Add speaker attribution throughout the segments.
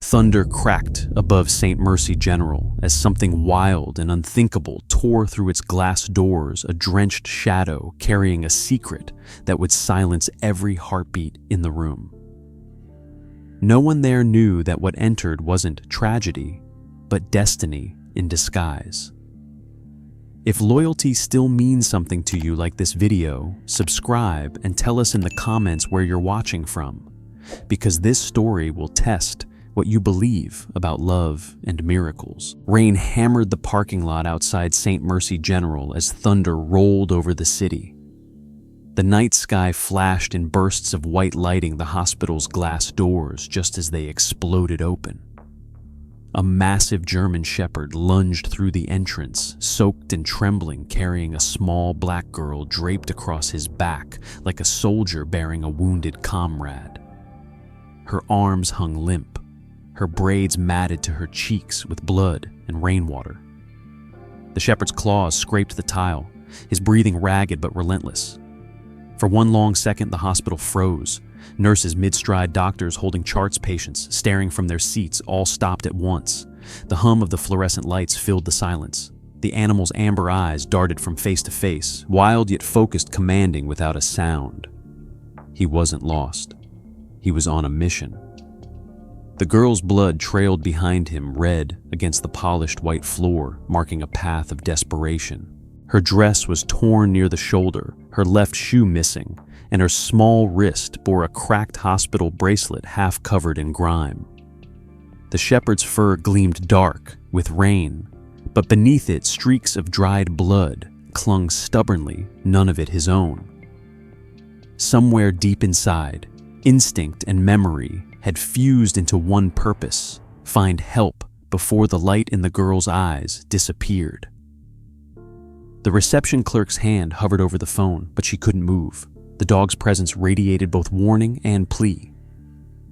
Speaker 1: Thunder cracked above St. Mercy General as something wild and unthinkable tore through its glass doors, a drenched shadow carrying a secret that would silence every heartbeat in the room. No one there knew that what entered wasn't tragedy, but destiny in disguise. If loyalty still means something to you like this video, subscribe and tell us in the comments where you're watching from, because this story will test what you believe about love and miracles. Rain hammered the parking lot outside St. Mercy General as thunder rolled over the city. The night sky flashed in bursts of white lighting the hospital's glass doors just as they exploded open. A massive German shepherd lunged through the entrance, soaked and trembling, carrying a small black girl draped across his back like a soldier bearing a wounded comrade. Her arms hung limp, her braids matted to her cheeks with blood and rainwater. The shepherd's claws scraped the tile, his breathing ragged but relentless. For one long second, the hospital froze. Nurses mid-stride, doctors holding charts, patients staring from their seats, all stopped at once. The hum of the fluorescent lights filled the silence. The animal's amber eyes darted from face to face, wild yet focused, commanding without a sound. He wasn't lost. He was on a mission. The girl's blood trailed behind him, red against the polished white floor, marking a path of desperation. Her dress was torn near the shoulder, her left shoe missing, and her small wrist bore a cracked hospital bracelet half covered in grime. The shepherd's fur gleamed dark with rain, but beneath it streaks of dried blood clung stubbornly, none of it his own. Somewhere deep inside, instinct and memory had fused into one purpose: find help before the light in the girl's eyes disappeared. The reception clerk's hand hovered over the phone, but she couldn't move. The dog's presence radiated both warning and plea.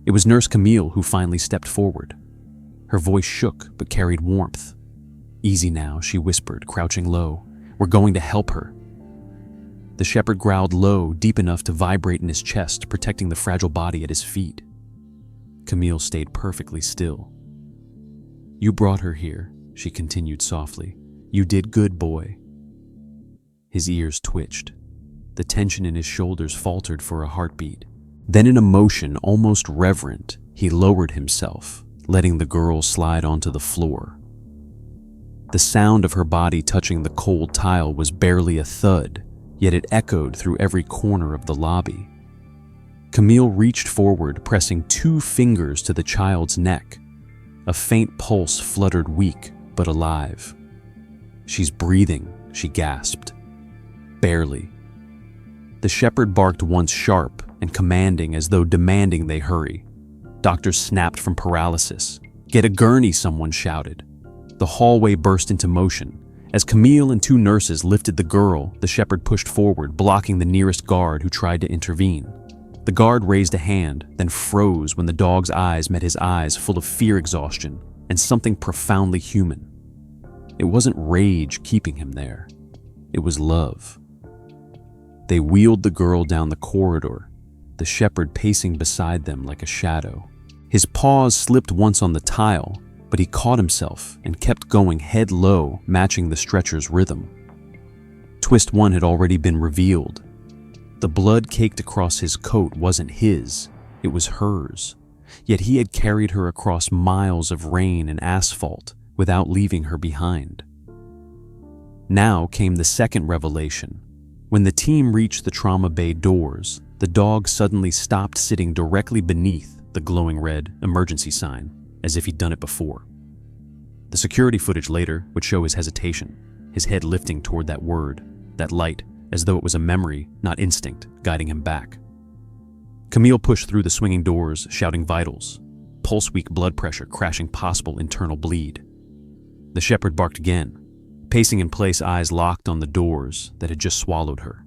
Speaker 1: It was Nurse Camille who finally stepped forward. Her voice shook but carried warmth. "Easy now," she whispered, crouching low. "We're going to help her." The shepherd growled low, deep enough to vibrate in his chest, protecting the fragile body at his feet. Camille stayed perfectly still. "You brought her here," she continued softly. "You did good, boy." His ears twitched. The tension in his shoulders faltered for a heartbeat. Then, in a motion almost reverent, he lowered himself, letting the girl slide onto the floor. The sound of her body touching the cold tile was barely a thud, yet it echoed through every corner of the lobby. Camille reached forward, pressing 2 fingers to the child's neck. A faint pulse fluttered, weak but alive. "She's breathing," she gasped. "Barely." The shepherd barked once, sharp and commanding, as though demanding they hurry. Doctors snapped from paralysis. "Get a gurney," someone shouted. The hallway burst into motion. As Camille and 2 nurses lifted the girl, the shepherd pushed forward, blocking the nearest guard who tried to intervene. The guard raised a hand, then froze when the dog's eyes met his eyes, full of fear, exhaustion, and something profoundly human. It wasn't rage keeping him there. It was love. They wheeled the girl down the corridor, the shepherd pacing beside them like a shadow. His paws slipped once on the tile, but he caught himself and kept going head low, matching the stretcher's rhythm. Twist 1 had already been revealed. The blood caked across his coat wasn't his, it was hers. Yet he had carried her across miles of rain and asphalt without leaving her behind. Now came the second revelation. When the team reached the trauma bay doors, the dog suddenly stopped, sitting directly beneath the glowing red emergency sign, as if he'd done it before. The security footage later would show his hesitation, his head lifting toward that word, that light, as though it was a memory, not instinct, guiding him back. Camille pushed through the swinging doors, shouting vitals, pulse-weak blood pressure crashing possible internal bleed. The shepherd barked again, pacing in place, eyes locked on the doors that had just swallowed her.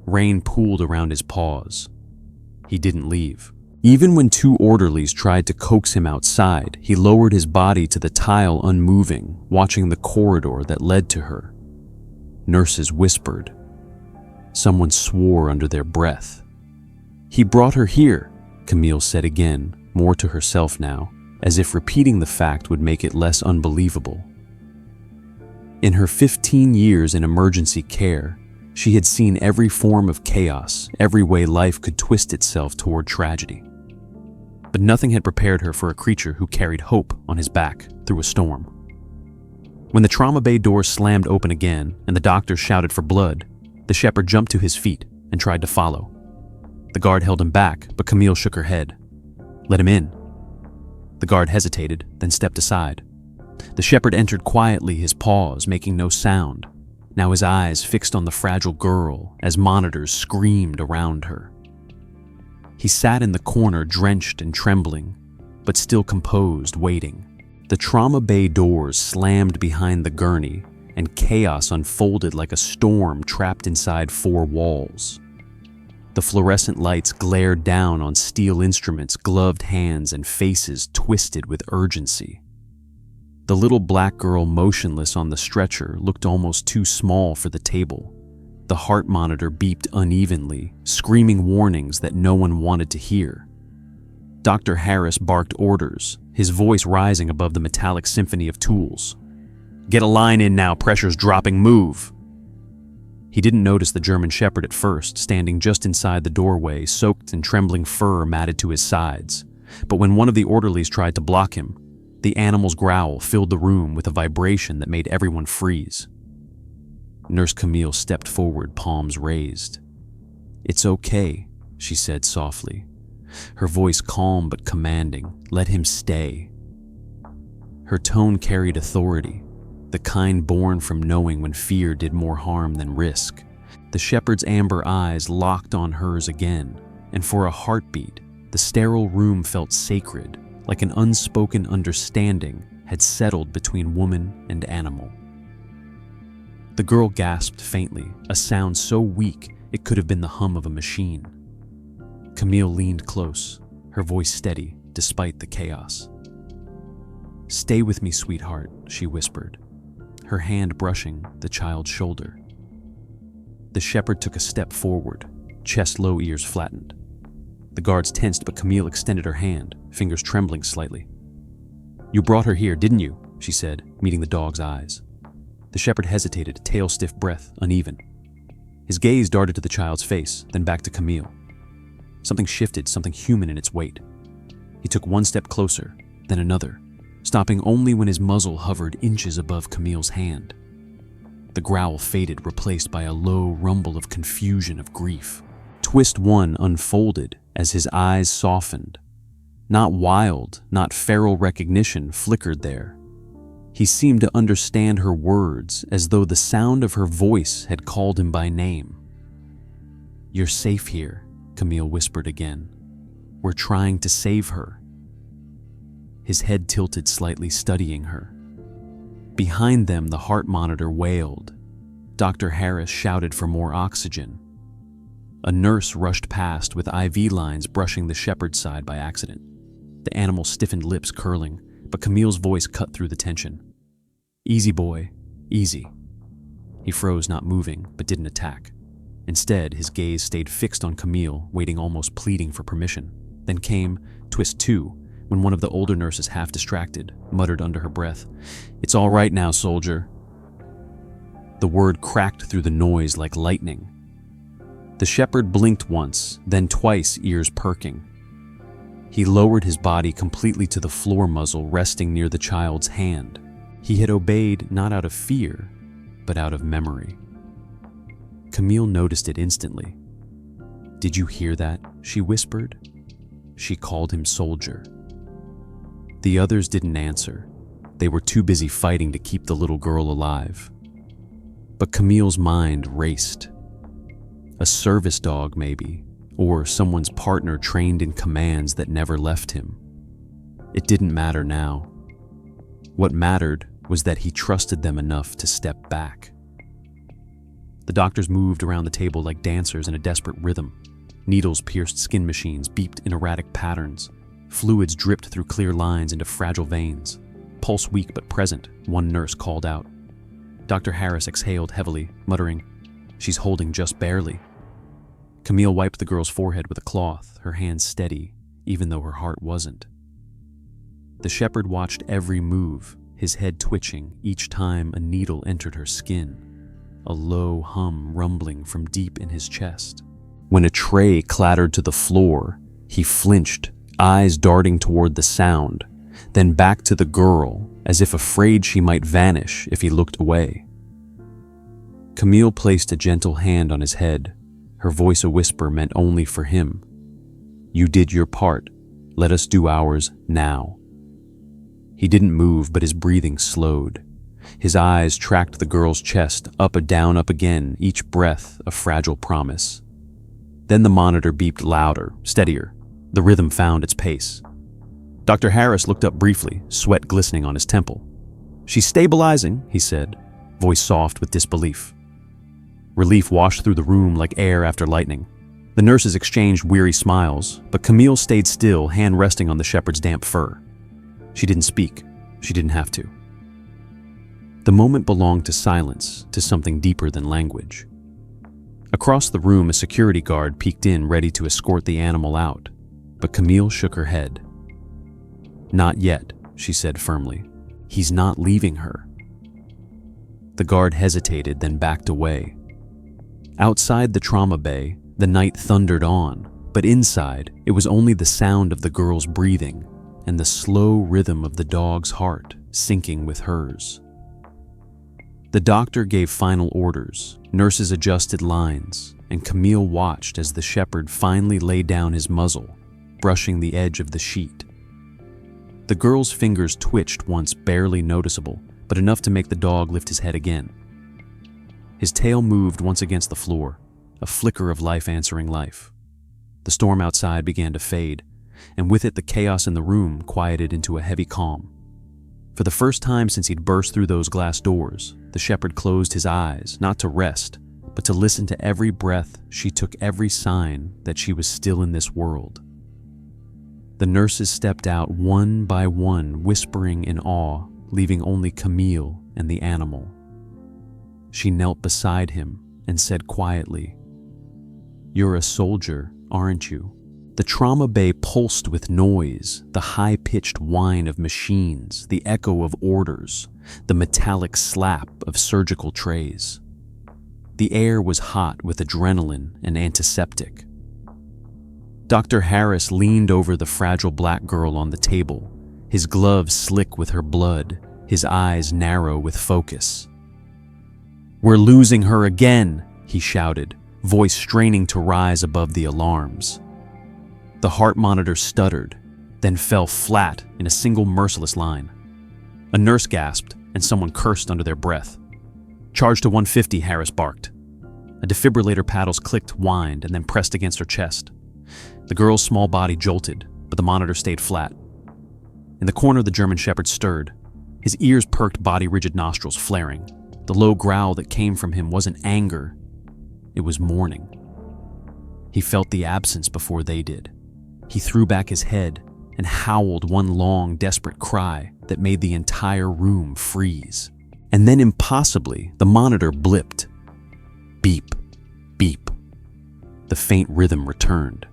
Speaker 1: Rain pooled around his paws. He didn't leave. Even when 2 orderlies tried to coax him outside, he lowered his body to the tile, unmoving, watching the corridor that led to her. Nurses whispered. Someone swore under their breath. "He brought her here," Camille said again, more to herself now. as if repeating the fact would make it less unbelievable. In her 15 years in emergency care, she had seen every form of chaos, every way life could twist itself toward tragedy. But nothing had prepared her for a creature who carried hope on his back through a storm. When the trauma bay door slammed open again and the doctors shouted for blood, the shepherd jumped to his feet and tried to follow. The guard held him back, but Camille shook her head. "Let him in." The guard hesitated, then stepped aside. The shepherd entered quietly, his paws making no sound, now his eyes fixed on the fragile girl as monitors screamed around her. He sat in the corner, drenched and trembling, but still composed, waiting. The trauma bay doors slammed behind the gurney, and chaos unfolded like a storm trapped inside four walls. The fluorescent lights glared down on steel instruments, gloved hands, and faces twisted with urgency. The little black girl motionless on the stretcher looked almost too small for the table. The heart monitor beeped unevenly, screaming warnings that no one wanted to hear. Dr. Harris barked orders, his voice rising above the metallic symphony of tools. "Get a line in now, pressure's dropping, move!" He didn't notice the German shepherd at first, standing just inside the doorway, soaked in trembling fur matted to his sides. But when one of the orderlies tried to block him, the animal's growl filled the room with a vibration that made everyone freeze. Nurse Camille stepped forward, palms raised. "It's okay," she said softly, her voice calm but commanding. "Let him stay." Her tone carried authority, the kind born from knowing when fear did more harm than risk. The shepherd's amber eyes locked on hers again, and for a heartbeat, the sterile room felt sacred, like an unspoken understanding had settled between woman and animal. The girl gasped faintly, a sound so weak it could have been the hum of a machine. Camille leaned close, her voice steady despite the chaos. "Stay with me, sweetheart," she whispered, her hand brushing the child's shoulder. The shepherd took a step forward, chest low, ears flattened. The guards tensed, but Camille extended her hand, fingers trembling slightly. "You brought her here, didn't you?" she said, meeting the dog's eyes. The shepherd hesitated, tail-stiff breath uneven. His gaze darted to the child's face, then back to Camille. Something shifted, something human in its weight. He took one step closer, then another, stopping only when his muzzle hovered inches above Camille's hand. The growl faded, replaced by a low rumble of confusion, of grief. Twist one unfolded as his eyes softened. Not wild, not feral recognition flickered there. He seemed to understand her words, as though the sound of her voice had called him by name. "You're safe here," Camille whispered again. "We're trying to save her." His head tilted slightly, studying her. Behind them, the heart monitor wailed. Dr. Harris shouted for more oxygen. A nurse rushed past with IV lines brushing the shepherd's side by accident. The animal's stiffened lips curling, but Camille's voice cut through the tension. "Easy, boy, easy." He froze, not moving, but didn't attack. Instead, his gaze stayed fixed on Camille, waiting, almost pleading for permission. Then came twist two, when one of the older nurses, half distracted, muttered under her breath, "It's all right now, soldier." The word cracked through the noise like lightning. The shepherd blinked once, then twice, ears perking. He lowered his body completely to the floor, muzzle resting near the child's hand. He had obeyed not out of fear, but out of memory. Camille noticed it instantly. "Did you hear that?" she whispered. She called him soldier. The others didn't answer. They were too busy fighting to keep the little girl alive. But Camille's mind raced. A service dog, maybe, or someone's partner trained in commands that never left him. It didn't matter now. What mattered was that he trusted them enough to step back. The doctors moved around the table like dancers in a desperate rhythm. Needles pierced skin machines, beeped in erratic patterns. Fluids dripped through clear lines into fragile veins. Pulse weak but present, one nurse called out. Dr. Harris exhaled heavily, muttering, "She's holding just barely." Camille wiped the girl's forehead with a cloth, her hands steady, even though her heart wasn't. The shepherd watched every move, his head twitching each time a needle entered her skin, a low hum rumbling from deep in his chest. When a tray clattered to the floor, he flinched, eyes darting toward the sound, then back to the girl, as if afraid she might vanish if he looked away. Camille placed a gentle hand on his head, her voice a whisper meant only for him. "You did your part. Let us do ours now." He didn't move, but his breathing slowed. His eyes tracked the girl's chest, up again, each breath a fragile promise. Then the monitor beeped louder, steadier. The rhythm found its pace. Dr. Harris looked up briefly, sweat glistening on his temple. "She's stabilizing," he said, voice soft with disbelief. Relief washed through the room like air after lightning. The nurses exchanged weary smiles, but Camille stayed still, hand resting on the shepherd's damp fur. She didn't speak. She didn't have to. The moment belonged to silence, to something deeper than language. Across the room, a security guard peeked in, ready to escort the animal out, but Camille shook her head. "Not yet," she said firmly. "He's not leaving her." The guard hesitated, then backed away. Outside the trauma bay, the night thundered on, but inside, it was only the sound of the girl's breathing and the slow rhythm of the dog's heart syncing with hers. The doctor gave final orders, nurses adjusted lines, and Camille watched as the shepherd finally laid down his muzzle, brushing the edge of the sheet. The girl's fingers twitched once, barely noticeable, but enough to make the dog lift his head again. His tail moved once against the floor, a flicker of life answering life. The storm outside began to fade, and with it the chaos in the room quieted into a heavy calm. For the first time since he'd burst through those glass doors, the shepherd closed his eyes, not to rest, but to listen to every breath she took, every sign that she was still in this world. The nurses stepped out one by one, whispering in awe, leaving only Camille and the animal. She knelt beside him and said quietly, "You're a soldier, aren't you?" The trauma bay pulsed with noise, the high-pitched whine of machines, the echo of orders, the metallic slap of surgical trays. The air was hot with adrenaline and antiseptic. Dr. Harris leaned over the fragile black girl on the table, his gloves slick with her blood, his eyes narrow with focus. "We're losing her again," he shouted, voice straining to rise above the alarms. The heart monitor stuttered, then fell flat in a single merciless line. A nurse gasped, and someone cursed under their breath. "Charge to 150, Harris barked. A defibrillator paddles clicked, whined, and then pressed against her chest. The girl's small body jolted, but the monitor stayed flat. In the corner, the German shepherd stirred, his ears perked, body-rigid nostrils flaring. The low growl that came from him wasn't anger, it was mourning. He felt the absence before they did. He threw back his head and howled one long, desperate cry that made the entire room freeze. And then impossibly, the monitor blipped. Beep, beep. The faint rhythm returned.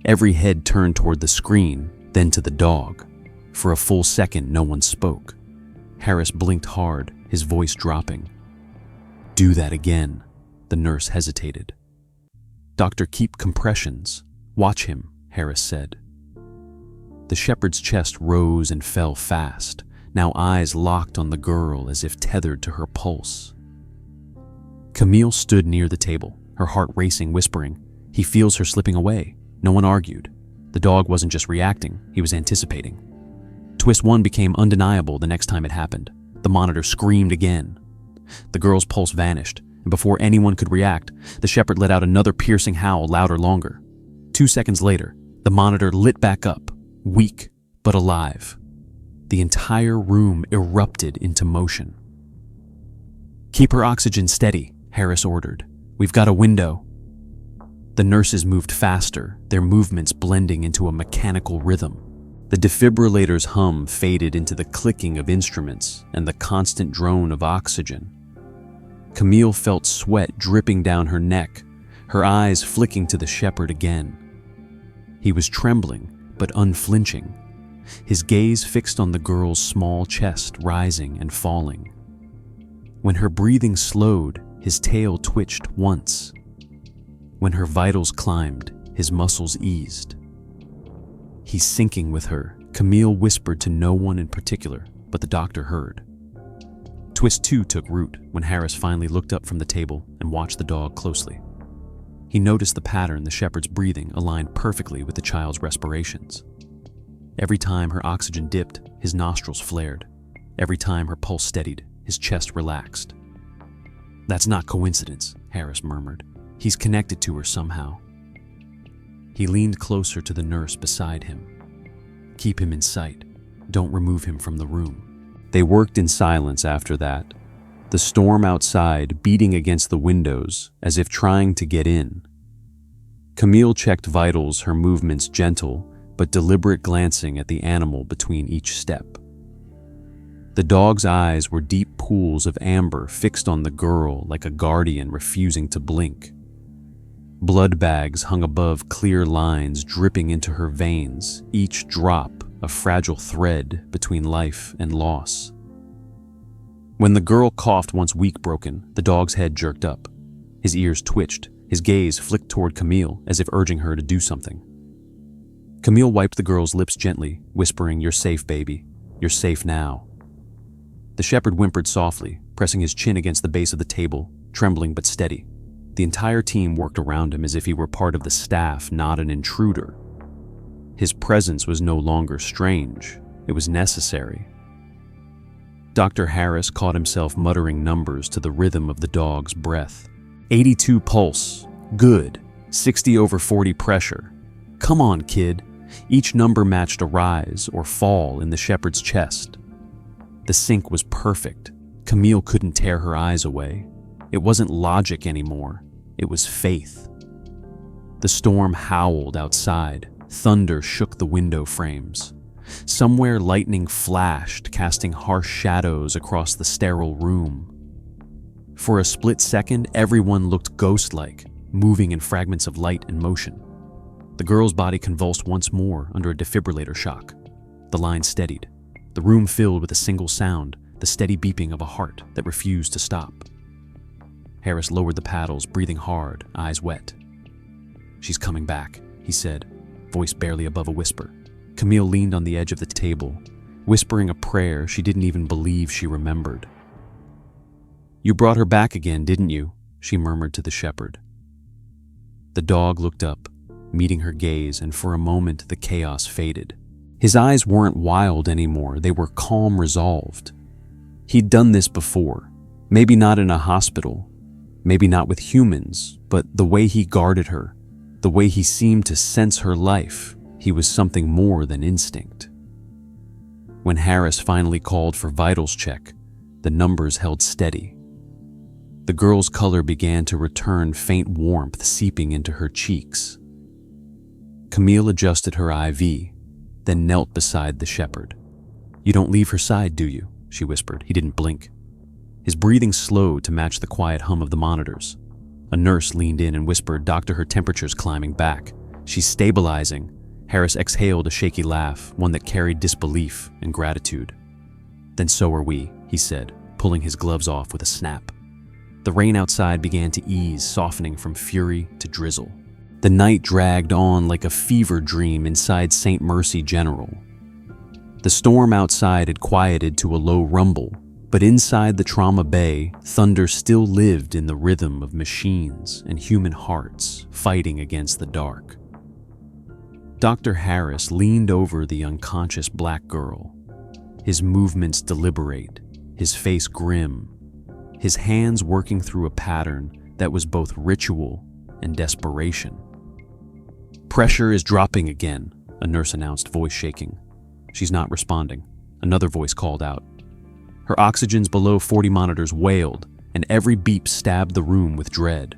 Speaker 1: Every head turned toward the screen, then to the dog. For a full second, no one spoke. Harris blinked hard, his voice dropping. "Do that again," the nurse hesitated. "Doctor, keep compressions. Watch him," Harris said. The shepherd's chest rose and fell fast, now eyes locked on the girl as if tethered to her pulse. Camille stood near the table, her heart racing, whispering, "He feels her slipping away." No one argued. The dog wasn't just reacting, he was anticipating. Twist 1 became undeniable the next time it happened. The monitor screamed again. The girl's pulse vanished, and before anyone could react, the shepherd let out another piercing howl, louder, longer. 2 seconds later, the monitor lit back up, weak but alive. The entire room erupted into motion. "Keep her oxygen steady," Harris ordered. "We've got a window." The nurses moved faster, their movements blending into a mechanical rhythm. The defibrillator's hum faded into the clicking of instruments and the constant drone of oxygen. Camille felt sweat dripping down her neck, her eyes flicking to the shepherd again. He was trembling, but unflinching, his gaze fixed on the girl's small chest rising and falling. When her breathing slowed, his tail twitched once. When her vitals climbed, his muscles eased. "He's sinking with her," Camille whispered to no one in particular, but the doctor heard. Twist 2 took root when Harris finally looked up from the table and watched the dog closely. He noticed the pattern the shepherd's breathing aligned perfectly with the child's respirations. Every time her oxygen dipped, his nostrils flared. Every time her pulse steadied, his chest relaxed. "That's not coincidence," Harris murmured. "He's connected to her somehow." He leaned closer to the nurse beside him. "Keep him in sight. Don't remove him from the room." They worked in silence after that, the storm outside beating against the windows as if trying to get in. Camille checked vitals, her movements gentle but deliberate, glancing at the animal between each step. The dog's eyes were deep pools of amber fixed on the girl like a guardian refusing to blink. Blood bags hung above clear lines dripping into her veins, each drop a fragile thread between life and loss. When the girl coughed once weak-broken, the dog's head jerked up. His ears twitched, his gaze flicked toward Camille as if urging her to do something. Camille wiped the girl's lips gently, whispering, "You're safe, baby. You're safe now." The shepherd whimpered softly, pressing his chin against the base of the table, trembling but steady. The entire team worked around him as if he were part of the staff, not an intruder. His presence was no longer strange, it was necessary. Dr. Harris caught himself muttering numbers to the rhythm of the dog's breath. 82 pulse, good. 60/40 pressure. Come on, kid. Each number matched a rise or fall in the shepherd's chest. The sync was perfect. Camille couldn't tear her eyes away. It wasn't logic anymore, it was faith. The storm howled outside. Thunder shook the window frames. Somewhere lightning flashed, casting harsh shadows across the sterile room. For a split second, everyone looked ghost-like, moving in fragments of light and motion. The girl's body convulsed once more under a defibrillator shock. The line steadied. The room filled with a single sound, the steady beeping of a heart that refused to stop. Harris lowered the paddles, breathing hard, eyes wet. "She's coming back," he said, voice barely above a whisper. Camille leaned on the edge of the table, whispering a prayer she didn't even believe she remembered. "You brought her back again, didn't you?" she murmured to the shepherd. The dog looked up, meeting her gaze, and for a moment the chaos faded. His eyes weren't wild anymore, they were calm, resolved. He'd done this before, maybe not in a hospital, maybe not with humans, but the way he guarded her, the way he seemed to sense her life, he was something more than instinct. When Harris finally called for vitals check, the numbers held steady. The girl's color began to return, faint warmth seeping into her cheeks. Camille adjusted her IV, then knelt beside the shepherd. "You don't leave her side, do you?" she whispered. He didn't blink. His breathing slowed to match the quiet hum of the monitors. A nurse leaned in and whispered, "Doctor, her temperature's climbing back. She's stabilizing." Harris exhaled a shaky laugh, one that carried disbelief and gratitude. "Then so are we," he said, pulling his gloves off with a snap. The rain outside began to ease, softening from fury to drizzle. The night dragged on like a fever dream inside St. Mercy General. The storm outside had quieted to a low rumble, but inside the trauma bay, thunder still lived in the rhythm of machines and human hearts fighting against the dark. Dr. Harris leaned over the unconscious black girl, his movements deliberate, his face grim, his hands working through a pattern that was both ritual and desperation. "Pressure is dropping again," a nurse announced, voice shaking. "She's not responding," another voice called out. Her oxygens below 40 monitors wailed, and every beep stabbed the room with dread.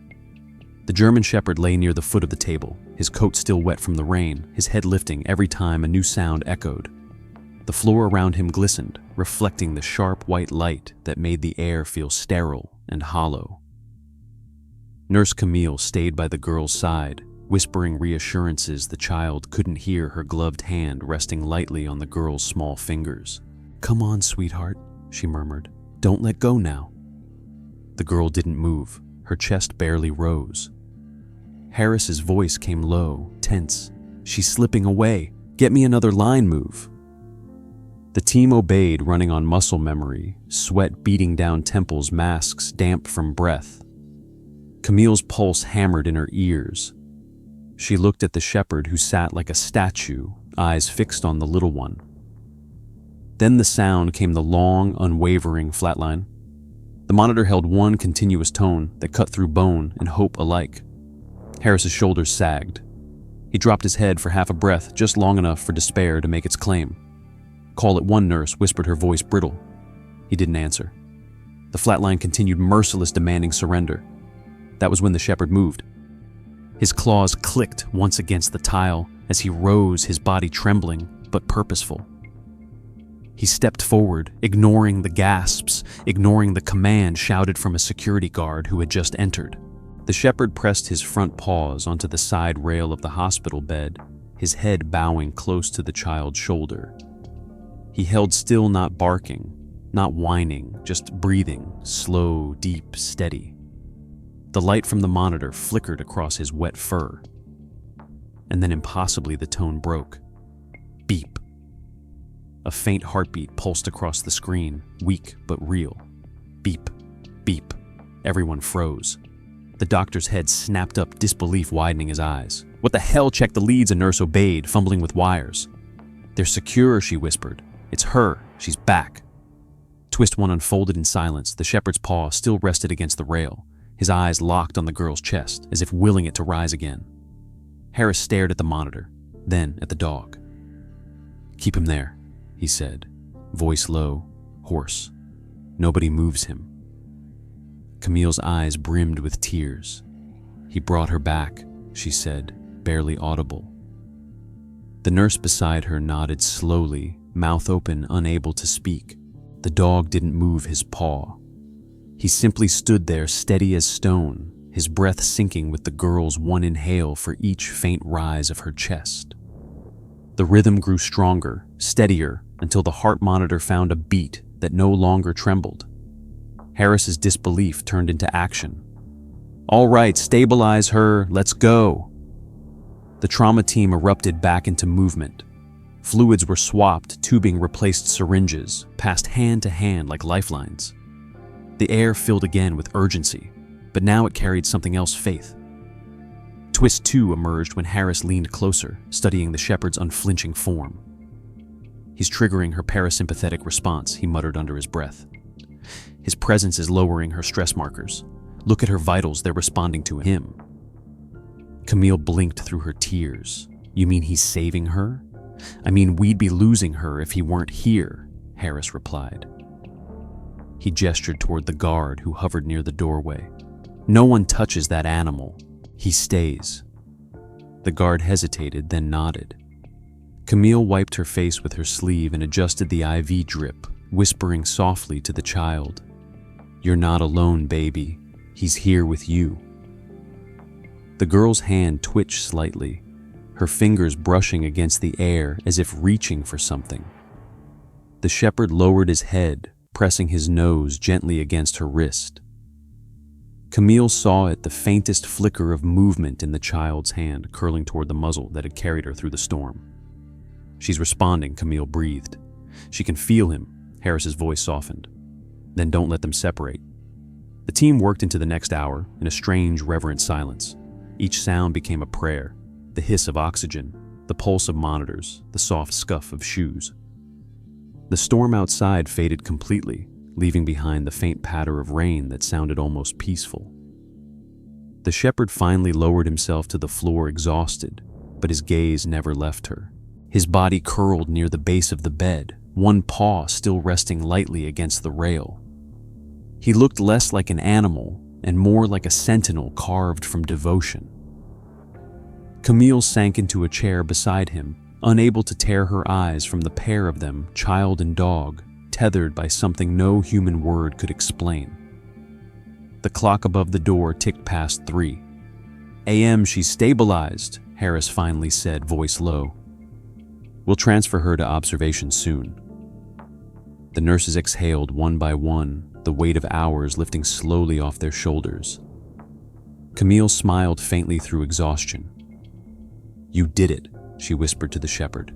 Speaker 1: The German shepherd lay near the foot of the table, his coat still wet from the rain, his head lifting every time a new sound echoed. The floor around him glistened, reflecting the sharp white light that made the air feel sterile and hollow. Nurse Camille stayed by the girl's side, whispering reassurances the child couldn't hear her gloved hand resting lightly on the girl's small fingers. "Come on, sweetheart," she murmured. "Don't let go now." The girl didn't move. Her chest barely rose. Harris's voice came low, tense. "She's slipping away. Get me another line move." The team obeyed, running on muscle memory, sweat beating down temples, masks damp from breath. Camille's pulse hammered in her ears. She looked at the shepherd, who sat like a statue, eyes fixed on the little one. Then the sound came, the long, unwavering flatline. The monitor held one continuous tone that cut through bone and hope alike. Harris's shoulders sagged. He dropped his head for half a breath, just long enough for despair to make its claim. "Call it one," nurse whispered, her voice brittle. He didn't answer. The flatline continued, merciless, demanding surrender. That was when the shepherd moved. His claws clicked once against the tile as he rose, his body trembling but purposeful. He stepped forward, ignoring the gasps, ignoring the command shouted from a security guard who had just entered. The shepherd pressed his front paws onto the side rail of the hospital bed, his head bowing close to the child's shoulder. He held still, not barking, not whining, just breathing, slow, deep, steady. The light from the monitor flickered across his wet fur. And then impossibly the tone broke. Beep. A faint heartbeat pulsed across the screen, weak but real. Beep, beep. Everyone froze. The doctor's head snapped up, disbelief widening his eyes. "What the hell? Check the leads," a nurse obeyed, fumbling with wires. "They're secure," she whispered. "It's her. She's back." Twist one unfolded in silence. The shepherd's paw still rested against the rail, his eyes locked on the girl's chest, as if willing it to rise again. Harris stared at the monitor, then at the dog. "Keep him there," he said, voice low, hoarse. "Nobody moves him." Camille's eyes brimmed with tears. "He brought her back," she said, barely audible. The nurse beside her nodded slowly, mouth open, unable to speak. The dog didn't move his paw. He simply stood there, steady as stone, his breath sinking with the girl's one inhale for each faint rise of her chest. The rhythm grew stronger, steadier, until the heart monitor found a beat that no longer trembled. Harris's disbelief turned into action. "All right, stabilize her, let's go." The trauma team erupted back into movement. Fluids were swapped, tubing replaced syringes, passed hand to hand like lifelines. The air filled again with urgency, but now it carried something else, faith. Twist 2 emerged when Harris leaned closer, studying the shepherd's unflinching form. "He's triggering her parasympathetic response," he muttered under his breath. "His presence is lowering her stress markers. Look at her vitals, they're responding to him." Camille blinked through her tears. "You mean he's saving her?" "I mean, we'd be losing her if he weren't here," Harris replied. He gestured toward the guard who hovered near the doorway. "No one touches that animal. He stays." The guard hesitated, then nodded. Camille wiped her face with her sleeve and adjusted the IV drip, whispering softly to the child, "You're not alone, baby. He's here with you." The girl's hand twitched slightly, her fingers brushing against the air as if reaching for something. The shepherd lowered his head, pressing his nose gently against her wrist. Camille saw it, the faintest flicker of movement in the child's hand curling toward the muzzle that had carried her through the storm. "She's responding," Camille breathed. "She can feel him," Harris's voice softened. "Then don't let them separate." The team worked into the next hour in a strange, reverent silence. Each sound became a prayer, the hiss of oxygen, the pulse of monitors, the soft scuff of shoes. The storm outside faded completely, leaving behind the faint patter of rain that sounded almost peaceful. The shepherd finally lowered himself to the floor, exhausted, but his gaze never left her. His body curled near the base of the bed, one paw still resting lightly against the rail. He looked less like an animal and more like a sentinel carved from devotion. Camille sank into a chair beside him, unable to tear her eyes from the pair of them, child and dog, tethered by something no human word could explain. The clock above the door ticked past 3. AM, she's stabilized, Harris finally said, voice low. We'll transfer her to observation soon. The nurses exhaled one by one, the weight of hours lifting slowly off their shoulders. Camille smiled faintly through exhaustion. You did it, she whispered to the shepherd.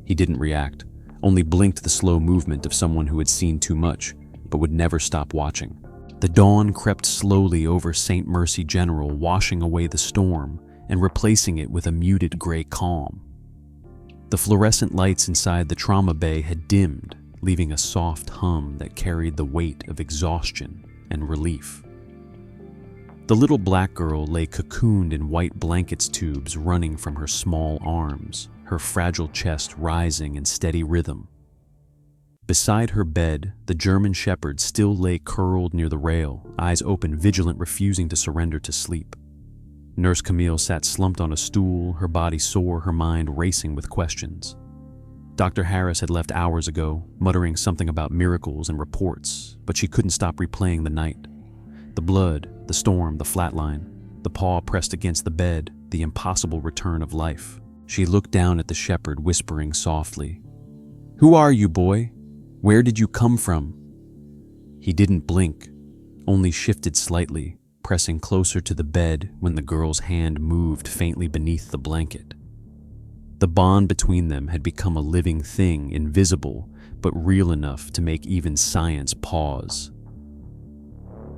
Speaker 1: He didn't react, only blinked the slow movement of someone who had seen too much, but would never stop watching. The dawn crept slowly over St. Mercy General, washing away the storm and replacing it with a muted gray calm. The fluorescent lights inside the trauma bay had dimmed, leaving a soft hum that carried the weight of exhaustion and relief. The little black girl lay cocooned in white blankets tubes running from her small arms, her fragile chest rising in steady rhythm. Beside her bed, the German shepherd still lay curled near the rail, eyes open, vigilant, refusing to surrender to sleep. Nurse Camille sat slumped on a stool, her body sore, her mind racing with questions. Dr. Harris had left hours ago, muttering something about miracles and reports, but she couldn't stop replaying the night. The blood, the storm, the flatline, the paw pressed against the bed, the impossible return of life. She looked down at the shepherd, whispering softly, "Who are you, boy? Where did you come from?" He didn't blink, only shifted slightly, pressing closer to the bed when the girl's hand moved faintly beneath the blanket. The bond between them had become a living thing, invisible, but real enough to make even science pause.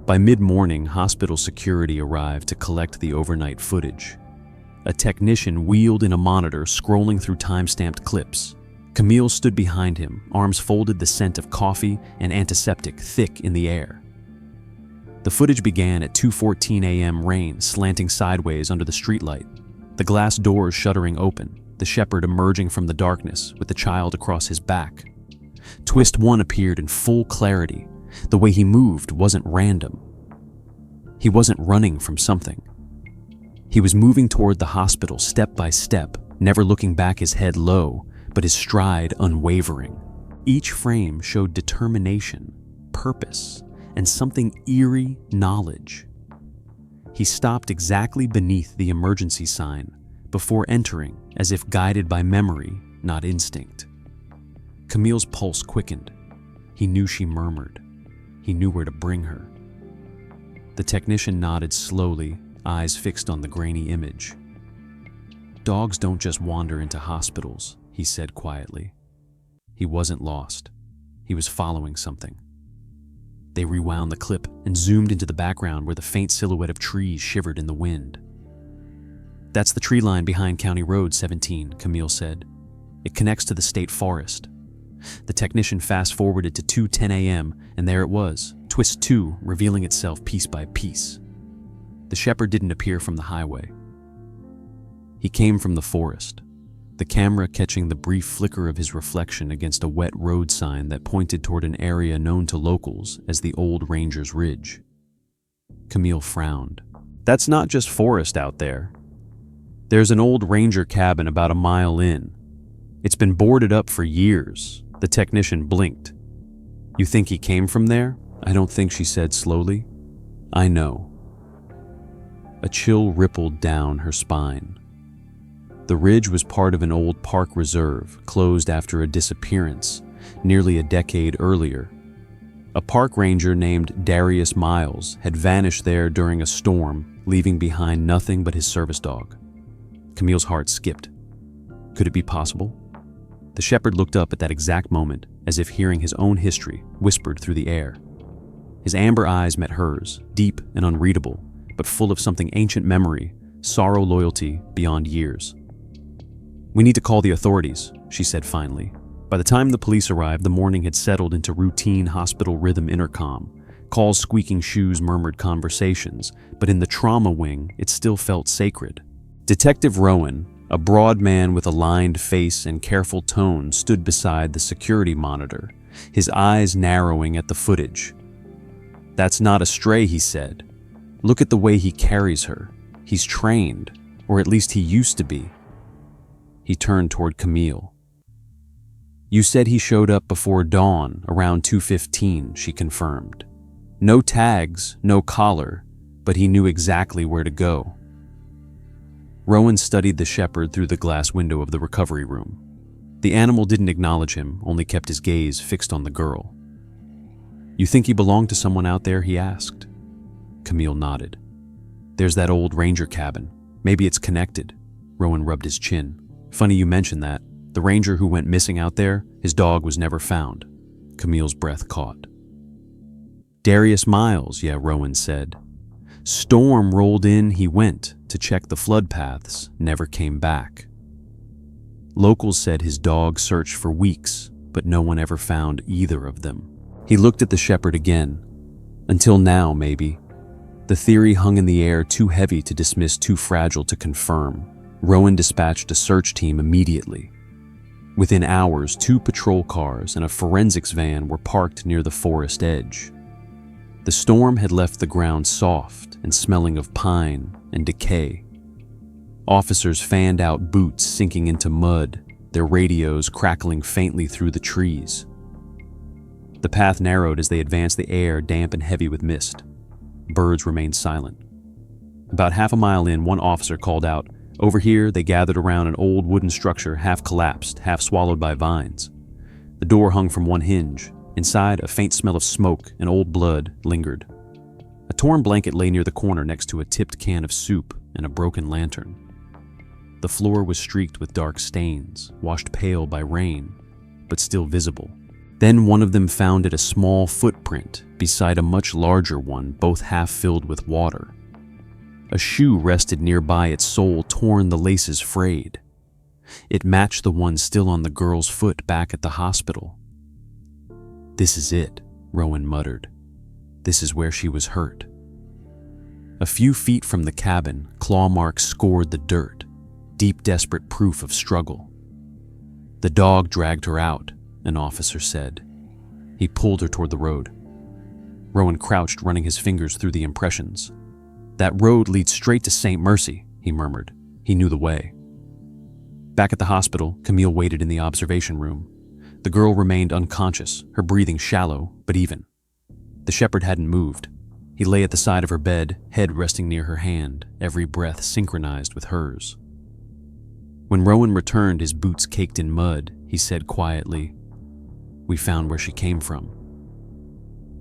Speaker 1: By mid-morning, hospital security arrived to collect the overnight footage. A technician wheeled in a monitor, scrolling through time-stamped clips. Camille stood behind him, arms folded, the scent of coffee and antiseptic thick in the air. The footage began at 2:14 a.m. rain slanting sideways under the streetlight, the glass doors shuttering open, the shepherd emerging from the darkness with the child across his back. Twist 1 appeared in full clarity. The way he moved wasn't random. He wasn't running from something. He was moving toward the hospital step by step, never looking back, his head low, but his stride unwavering. Each frame showed determination, purpose, and something eerie knowledge. He stopped exactly beneath the emergency sign before entering, as if guided by memory, not instinct. Camille's pulse quickened. He knew she murmured. He knew where to bring her. The technician nodded slowly, eyes fixed on the grainy image. Dogs don't just wander into hospitals, he said quietly. He wasn't lost. He was following something. They rewound the clip and zoomed into the background where the faint silhouette of trees shivered in the wind. That's the tree line behind County Road 17, Camille said. It connects to the state forest. The technician fast-forwarded to 2:10 a.m., and there it was, Twist 2 revealing itself piece by piece. The shepherd didn't appear from the highway. He came from the forest, the camera catching the brief flicker of his reflection against a wet road sign that pointed toward an area known to locals as the Old Ranger's Ridge. Camille frowned. That's not just forest out there. There's an old ranger cabin about a mile in. It's been boarded up for years. The technician blinked. You think he came from there? I don't think, she said slowly. I know. A chill rippled down her spine. The ridge was part of an old park reserve, closed after a disappearance, nearly a decade earlier. A park ranger named Darius Miles had vanished there during a storm, leaving behind nothing but his service dog. Camille's heart skipped. Could it be possible? The shepherd looked up at that exact moment, as if hearing his own history whispered through the air. His amber eyes met hers, deep and unreadable, but full of something ancient memory, sorrow, loyalty beyond years. We need to call the authorities, she said finally. By the time the police arrived, the morning had settled into routine hospital rhythm intercom. Calls, squeaking shoes, murmured conversations, but in the trauma wing, it still felt sacred. Detective Rowan, a broad man with a lined face and careful tone, stood beside the security monitor, his eyes narrowing at the footage. That's not a stray, he said. Look at the way he carries her. He's trained, or at least he used to be. He turned toward Camille. You said he showed up before dawn, around 2:15, she confirmed. No tags, no collar, but he knew exactly where to go. Rowan studied the shepherd through the glass window of the recovery room. The animal didn't acknowledge him, only kept his gaze fixed on the girl. "You think he belonged to someone out there?" he asked. Camille nodded. "There's that old ranger cabin. Maybe it's connected." Rowan rubbed his chin. "Funny you mention that. The ranger who went missing out there, his dog was never found." Camille's breath caught. "Darius Miles," Rowan said. "Storm rolled in, he went to check the flood paths, never came back. Locals said his dog searched for weeks, but no one ever found either of them." He looked at the shepherd again. "Until now, maybe." The theory hung in the air, too heavy to dismiss, too fragile to confirm. Rowan dispatched a search team immediately. Within hours, 2 patrol cars and a forensics van were parked near the forest edge. The storm had left the ground soft and smelling of pine and decay. Officers fanned out boots sinking into mud, their radios crackling faintly through the trees. The path narrowed as they advanced, the air damp and heavy with mist. Birds remained silent. About half a mile in, one officer called out. Over here, they gathered around an old wooden structure, half collapsed, half swallowed by vines. The door hung from one hinge. Inside, a faint smell of smoke and old blood lingered. A torn blanket lay near the corner next to a tipped can of soup and a broken lantern. The floor was streaked with dark stains, washed pale by rain, but still visible. Then one of them found a small footprint beside a much larger one, both half filled with water. A shoe rested nearby, its sole torn, the laces frayed. It matched the one still on the girl's foot back at the hospital. "This is it," Rowan muttered. "This is where she was hurt." A few feet from the cabin, claw marks scored the dirt, deep, desperate proof of struggle. "The dog dragged her out," an officer said. "He pulled her toward the road." Rowan crouched, running his fingers through the impressions. "That road leads straight to St. Mercy," he murmured. He knew the way. Back at the hospital, Camille waited in the observation room. The girl remained unconscious, her breathing shallow but even. The shepherd hadn't moved. He lay at the side of her bed, head resting near her hand, every breath synchronized with hers. When Rowan returned, his boots caked in mud, he said quietly, "We found where she came from."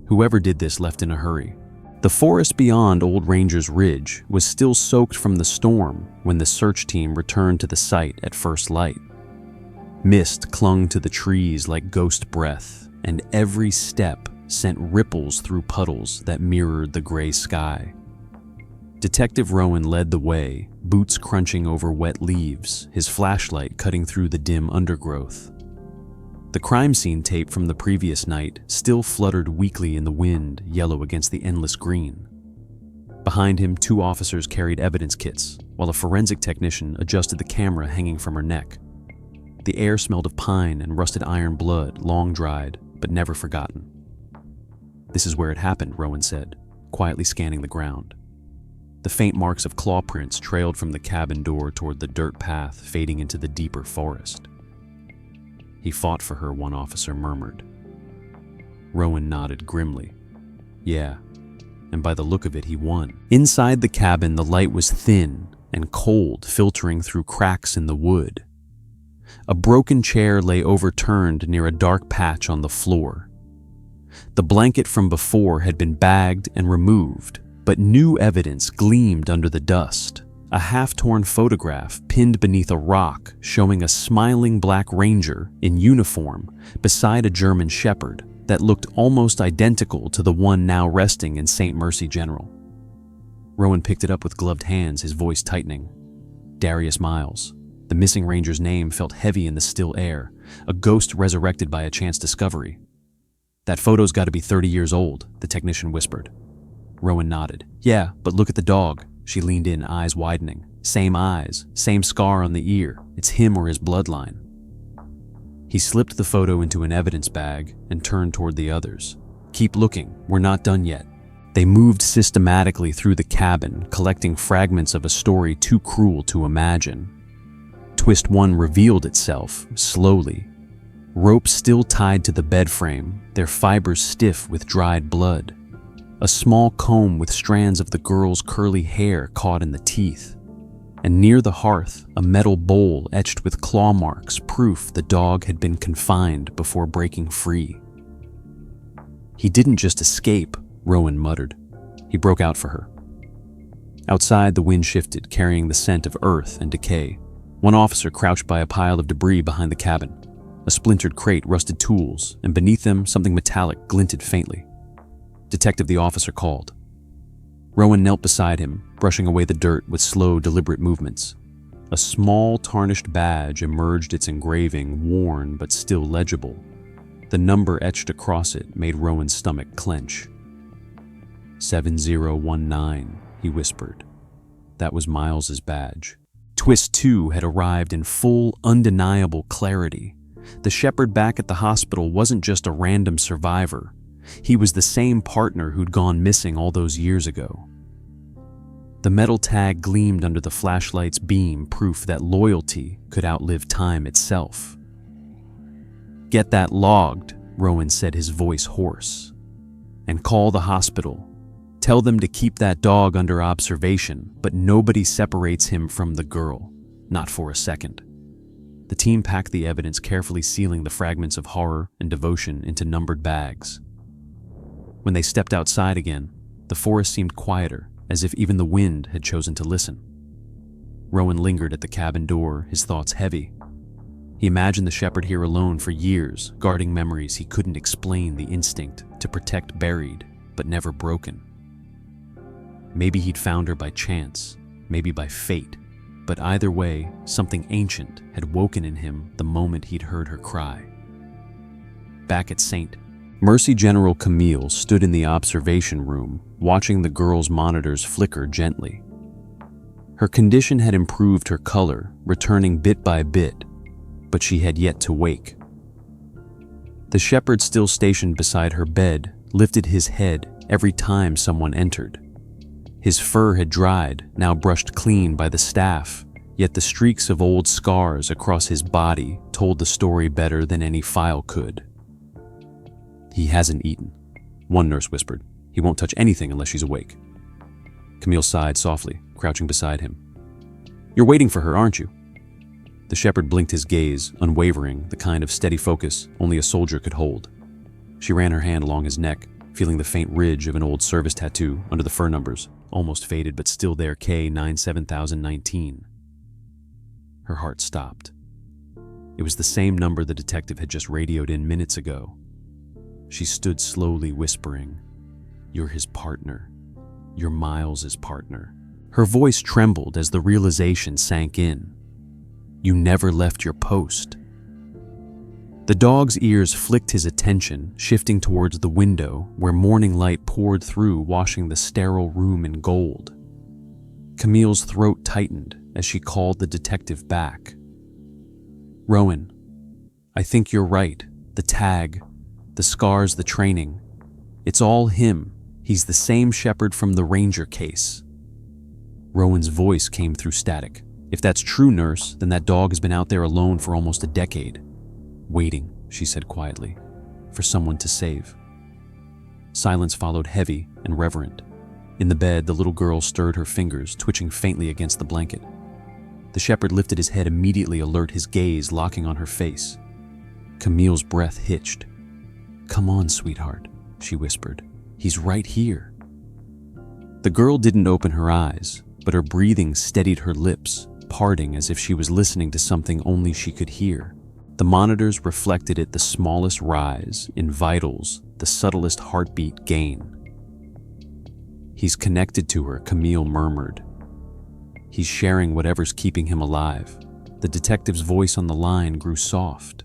Speaker 1: Whoever did this left in a hurry. The forest beyond Old Ranger's Ridge was still soaked from the storm when the search team returned to the site at first light. Mist clung to the trees like ghost breath, and every step sent ripples through puddles that mirrored the gray sky. Detective Rowan led the way, boots crunching over wet leaves, his flashlight cutting through the dim undergrowth. The crime scene tape from the previous night still fluttered weakly in the wind, yellow against the endless green. Behind him, 2 officers carried evidence kits, while a forensic technician adjusted the camera hanging from her neck. The air smelled of pine and rusted iron blood, long dried, but never forgotten. "This is where it happened," Rowan said, quietly scanning the ground. The faint marks of claw prints trailed from the cabin door toward the dirt path, fading into the deeper forest. "He fought for her," one officer murmured. Rowan nodded grimly. "Yeah, and by the look of it, he won." Inside the cabin, the light was thin and cold, filtering through cracks in the wood. A broken chair lay overturned near a dark patch on the floor. The blanket from before had been bagged and removed, but new evidence gleamed under the dust. A half-torn photograph pinned beneath a rock showing a smiling black ranger in uniform beside a German shepherd that looked almost identical to the one now resting in St. Mercy General. Rowan picked it up with gloved hands, his voice tightening. Darius Miles. The missing ranger's name felt heavy in the still air, a ghost resurrected by a chance discovery. "That photo's got to be 30 years old," the technician whispered. Rowan nodded. "Yeah, but look at the dog." She leaned in, eyes widening. "Same eyes, same scar on the ear. It's him or his bloodline." He slipped the photo into an evidence bag and turned toward the others. "Keep looking, we're not done yet." They moved systematically through the cabin, collecting fragments of a story too cruel to imagine. Twist 1 revealed itself, slowly. Ropes still tied to the bed frame, their fibers stiff with dried blood. A small comb with strands of the girl's curly hair caught in the teeth. and near the hearth, a metal bowl etched with claw marks, proof the dog had been confined before breaking free. "He didn't just escape," Rowan muttered. "He broke out for her." Outside, the wind shifted, carrying the scent of earth and decay. One officer crouched by a pile of debris behind the cabin. A splintered crate, rusted tools, and beneath them something metallic glinted faintly. "Detective," the officer called. Rowan knelt beside him, brushing away the dirt with slow, deliberate movements. A small, tarnished badge emerged, its engraving worn but still legible. The number etched across it made Rowan's stomach clench. 7019, he whispered. That was Miles's badge. Twist 2 had arrived in full, undeniable clarity. The shepherd back at the hospital wasn't just a random survivor. He was the same partner who'd gone missing all those years ago. The metal tag gleamed under the flashlight's beam, proof that loyalty could outlive time itself. "Get that logged," Rowan said, his voice hoarse. "And call the hospital. Tell them to keep that dog under observation, but nobody separates him from the girl. Not for a second." The team packed the evidence, carefully sealing the fragments of horror and devotion into numbered bags. When they stepped outside again, the forest seemed quieter, as if even the wind had chosen to listen. Rowan lingered at the cabin door, his thoughts heavy. He imagined the shepherd here alone for years, guarding memories he couldn't explain, the instinct to protect buried, but never broken. Maybe he'd found her by chance, maybe by fate, but either way, something ancient had woken in him the moment he'd heard her cry. Back at St. Mercy, General Camille stood in the observation room, watching the girl's monitors flicker gently. Her condition had improved, her color returning bit by bit, but she had yet to wake. The shepherd, still stationed beside her bed, lifted his head every time someone entered. His fur had dried, now brushed clean by the staff, yet the streaks of old scars across his body told the story better than any file could. "He hasn't eaten," one nurse whispered. "He won't touch anything unless she's awake." Camille sighed softly, crouching beside him. "You're waiting for her, aren't you?" The shepherd blinked, his gaze unwavering, the kind of steady focus only a soldier could hold. She ran her hand along his neck, feeling the faint ridge of an old service tattoo under the fur numbers, almost faded but still there, K97019. Her heart stopped. It was the same number the detective had just radioed in minutes ago. She stood slowly, whispering, "You're his partner. You're Miles's partner." Her voice trembled as the realization sank in. "You never left your post." The dog's ears flicked his attention, shifting towards the window where morning light poured through, washing the sterile room in gold. Camille's throat tightened as she called the detective back. "Rowan, I think you're right. The tag, the scars, the training. It's all him. He's the same shepherd from the Ranger case." Rowan's voice came through static. "If that's true, nurse, then that dog has been out there alone for almost a decade. Waiting," she said quietly, "for someone to save." Silence followed, heavy and reverent. In the bed, the little girl stirred her fingers, twitching faintly against the blanket. The shepherd lifted his head, immediately alert, his gaze locking on her face. Camille's breath hitched. "Come on, sweetheart," she whispered. "He's right here." The girl didn't open her eyes, but her breathing steadied her lips, parting as if she was listening to something only she could hear. The monitors reflected it, the smallest rise in vitals, the subtlest heartbeat gain. "He's connected to her," Camille murmured. "He's sharing whatever's keeping him alive." The detective's voice on the line grew soft.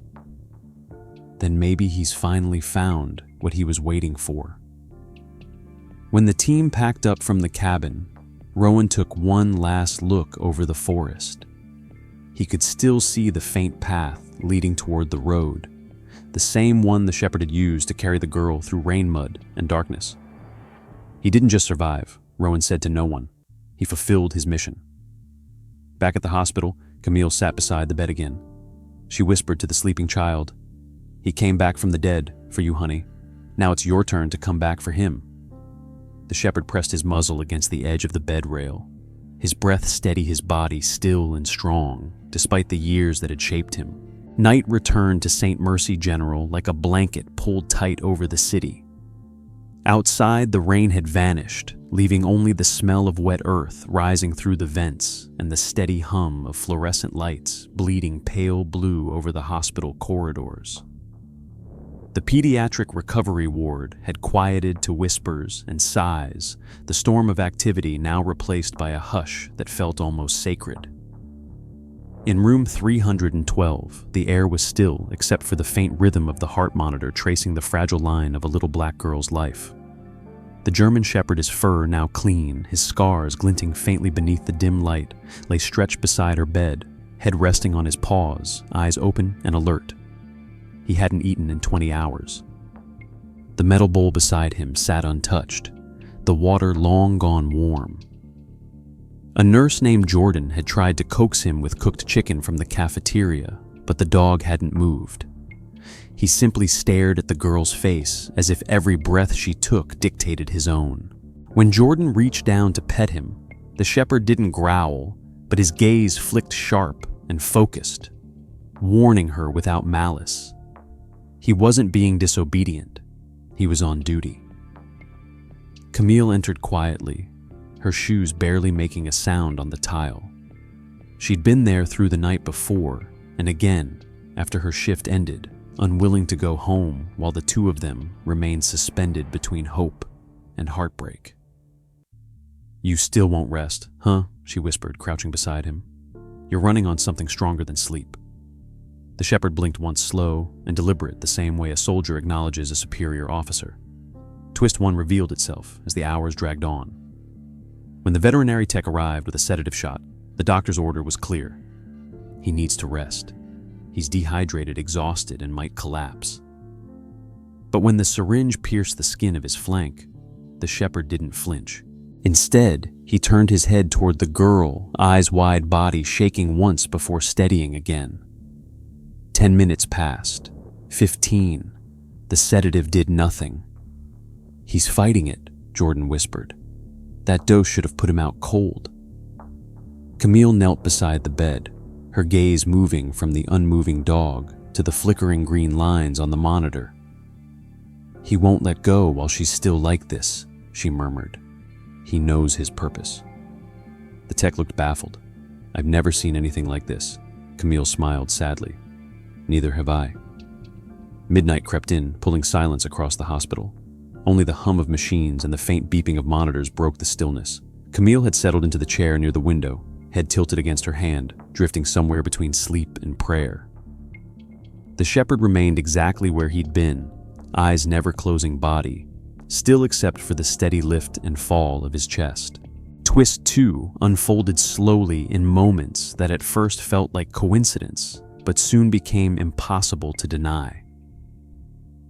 Speaker 1: "Then maybe he's finally found what he was waiting for." When the team packed up from the cabin, Rowan took one last look over the forest. He could still see the faint path leading toward the road, the same one the shepherd had used to carry the girl through rain, mud, and darkness. He didn't just survive, Rowan said to no one. He fulfilled his mission. Back at the hospital, Camille sat beside the bed again. She whispered to the sleeping child, "He came back from the dead for you, honey. Now it's your turn to come back for him." The shepherd pressed his muzzle against the edge of the bed rail. his breath steady, his body still and strong, despite the years that had shaped him. Night returned to St. Mercy General like a blanket pulled tight over the city. Outside, the rain had vanished, leaving only the smell of wet earth rising through the vents and the steady hum of fluorescent lights bleeding pale blue over the hospital corridors. The pediatric recovery ward had quieted to whispers and sighs, the storm of activity now replaced by a hush that felt almost sacred. In room 312, the air was still except for the faint rhythm of the heart monitor tracing the fragile line of a little black girl's life. The German Shepherd, his fur now clean, his scars glinting faintly beneath the dim light, lay stretched beside her bed, head resting on his paws, eyes open and alert. He hadn't eaten in 20 hours. The metal bowl beside him sat untouched, the water long gone warm. A nurse named Jordan had tried to coax him with cooked chicken from the cafeteria, but the dog hadn't moved. He simply stared at the girl's face as if every breath she took dictated his own. When Jordan reached down to pet him, the shepherd didn't growl, but his gaze flicked sharp and focused, warning her without malice. He wasn't being disobedient. He was on duty. Camille entered quietly, her shoes barely making a sound on the tile. She'd been there through the night before, and again, after her shift ended, unwilling to go home while the two of them remained suspended between hope and heartbreak. "You still won't rest, huh?" she whispered, crouching beside him. "You're running on something stronger than sleep." The shepherd blinked once, slow and deliberate, the same way a soldier acknowledges a superior officer. Twist 1 revealed itself as the hours dragged on. When the veterinary tech arrived with a sedative shot, the doctor's order was clear. He needs to rest. He's dehydrated, exhausted, and might collapse. But when the syringe pierced the skin of his flank, the shepherd didn't flinch. Instead, he turned his head toward the girl, eyes wide, body shaking once before steadying again. 10 minutes passed. 15. The sedative did nothing. "He's fighting it," Jordan whispered. "That dose should have put him out cold." Camille knelt beside the bed, her gaze moving from the unmoving dog to the flickering green lines on the monitor. "He won't let go while she's still like this," she murmured. "He knows his purpose." The tech looked baffled. "I've never seen anything like this." Camille smiled sadly. "Neither have I." Midnight crept in, pulling silence across the hospital. Only the hum of machines and the faint beeping of monitors broke the stillness. Camille had settled into the chair near the window, head tilted against her hand, drifting somewhere between sleep and prayer. The shepherd remained exactly where he'd been, eyes never closing body, still except for the steady lift and fall of his chest. Twist 2 unfolded slowly in moments that at first felt like coincidence, but soon became impossible to deny.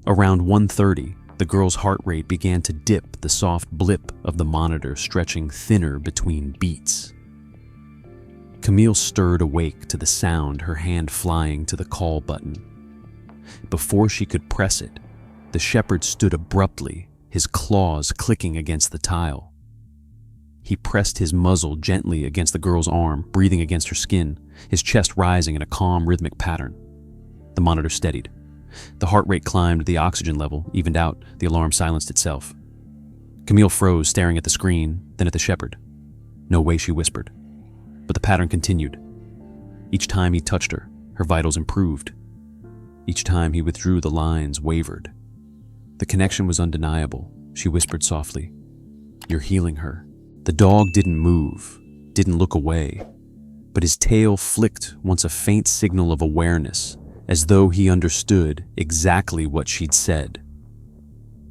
Speaker 1: Around 1:30, the girl's heart rate began to dip, the soft blip of the monitor stretching thinner between beats. Camille stirred awake to the sound, her hand flying to the call button. Before she could press it, the shepherd stood abruptly, his claws clicking against the tile. He pressed his muzzle gently against the girl's arm, breathing against her skin, his chest rising in a calm, rhythmic pattern. The monitor steadied. The heart rate climbed, the oxygen level evened out, the alarm silenced itself. Camille froze, staring at the screen, then at the shepherd. "No way," she whispered. But the pattern continued. Each time he touched her, her vitals improved. Each time he withdrew, the lines wavered. The connection was undeniable, she whispered softly. "You're healing her." The dog didn't move, didn't look away, but his tail flicked once, a faint signal of awareness, as though he understood exactly what she'd said.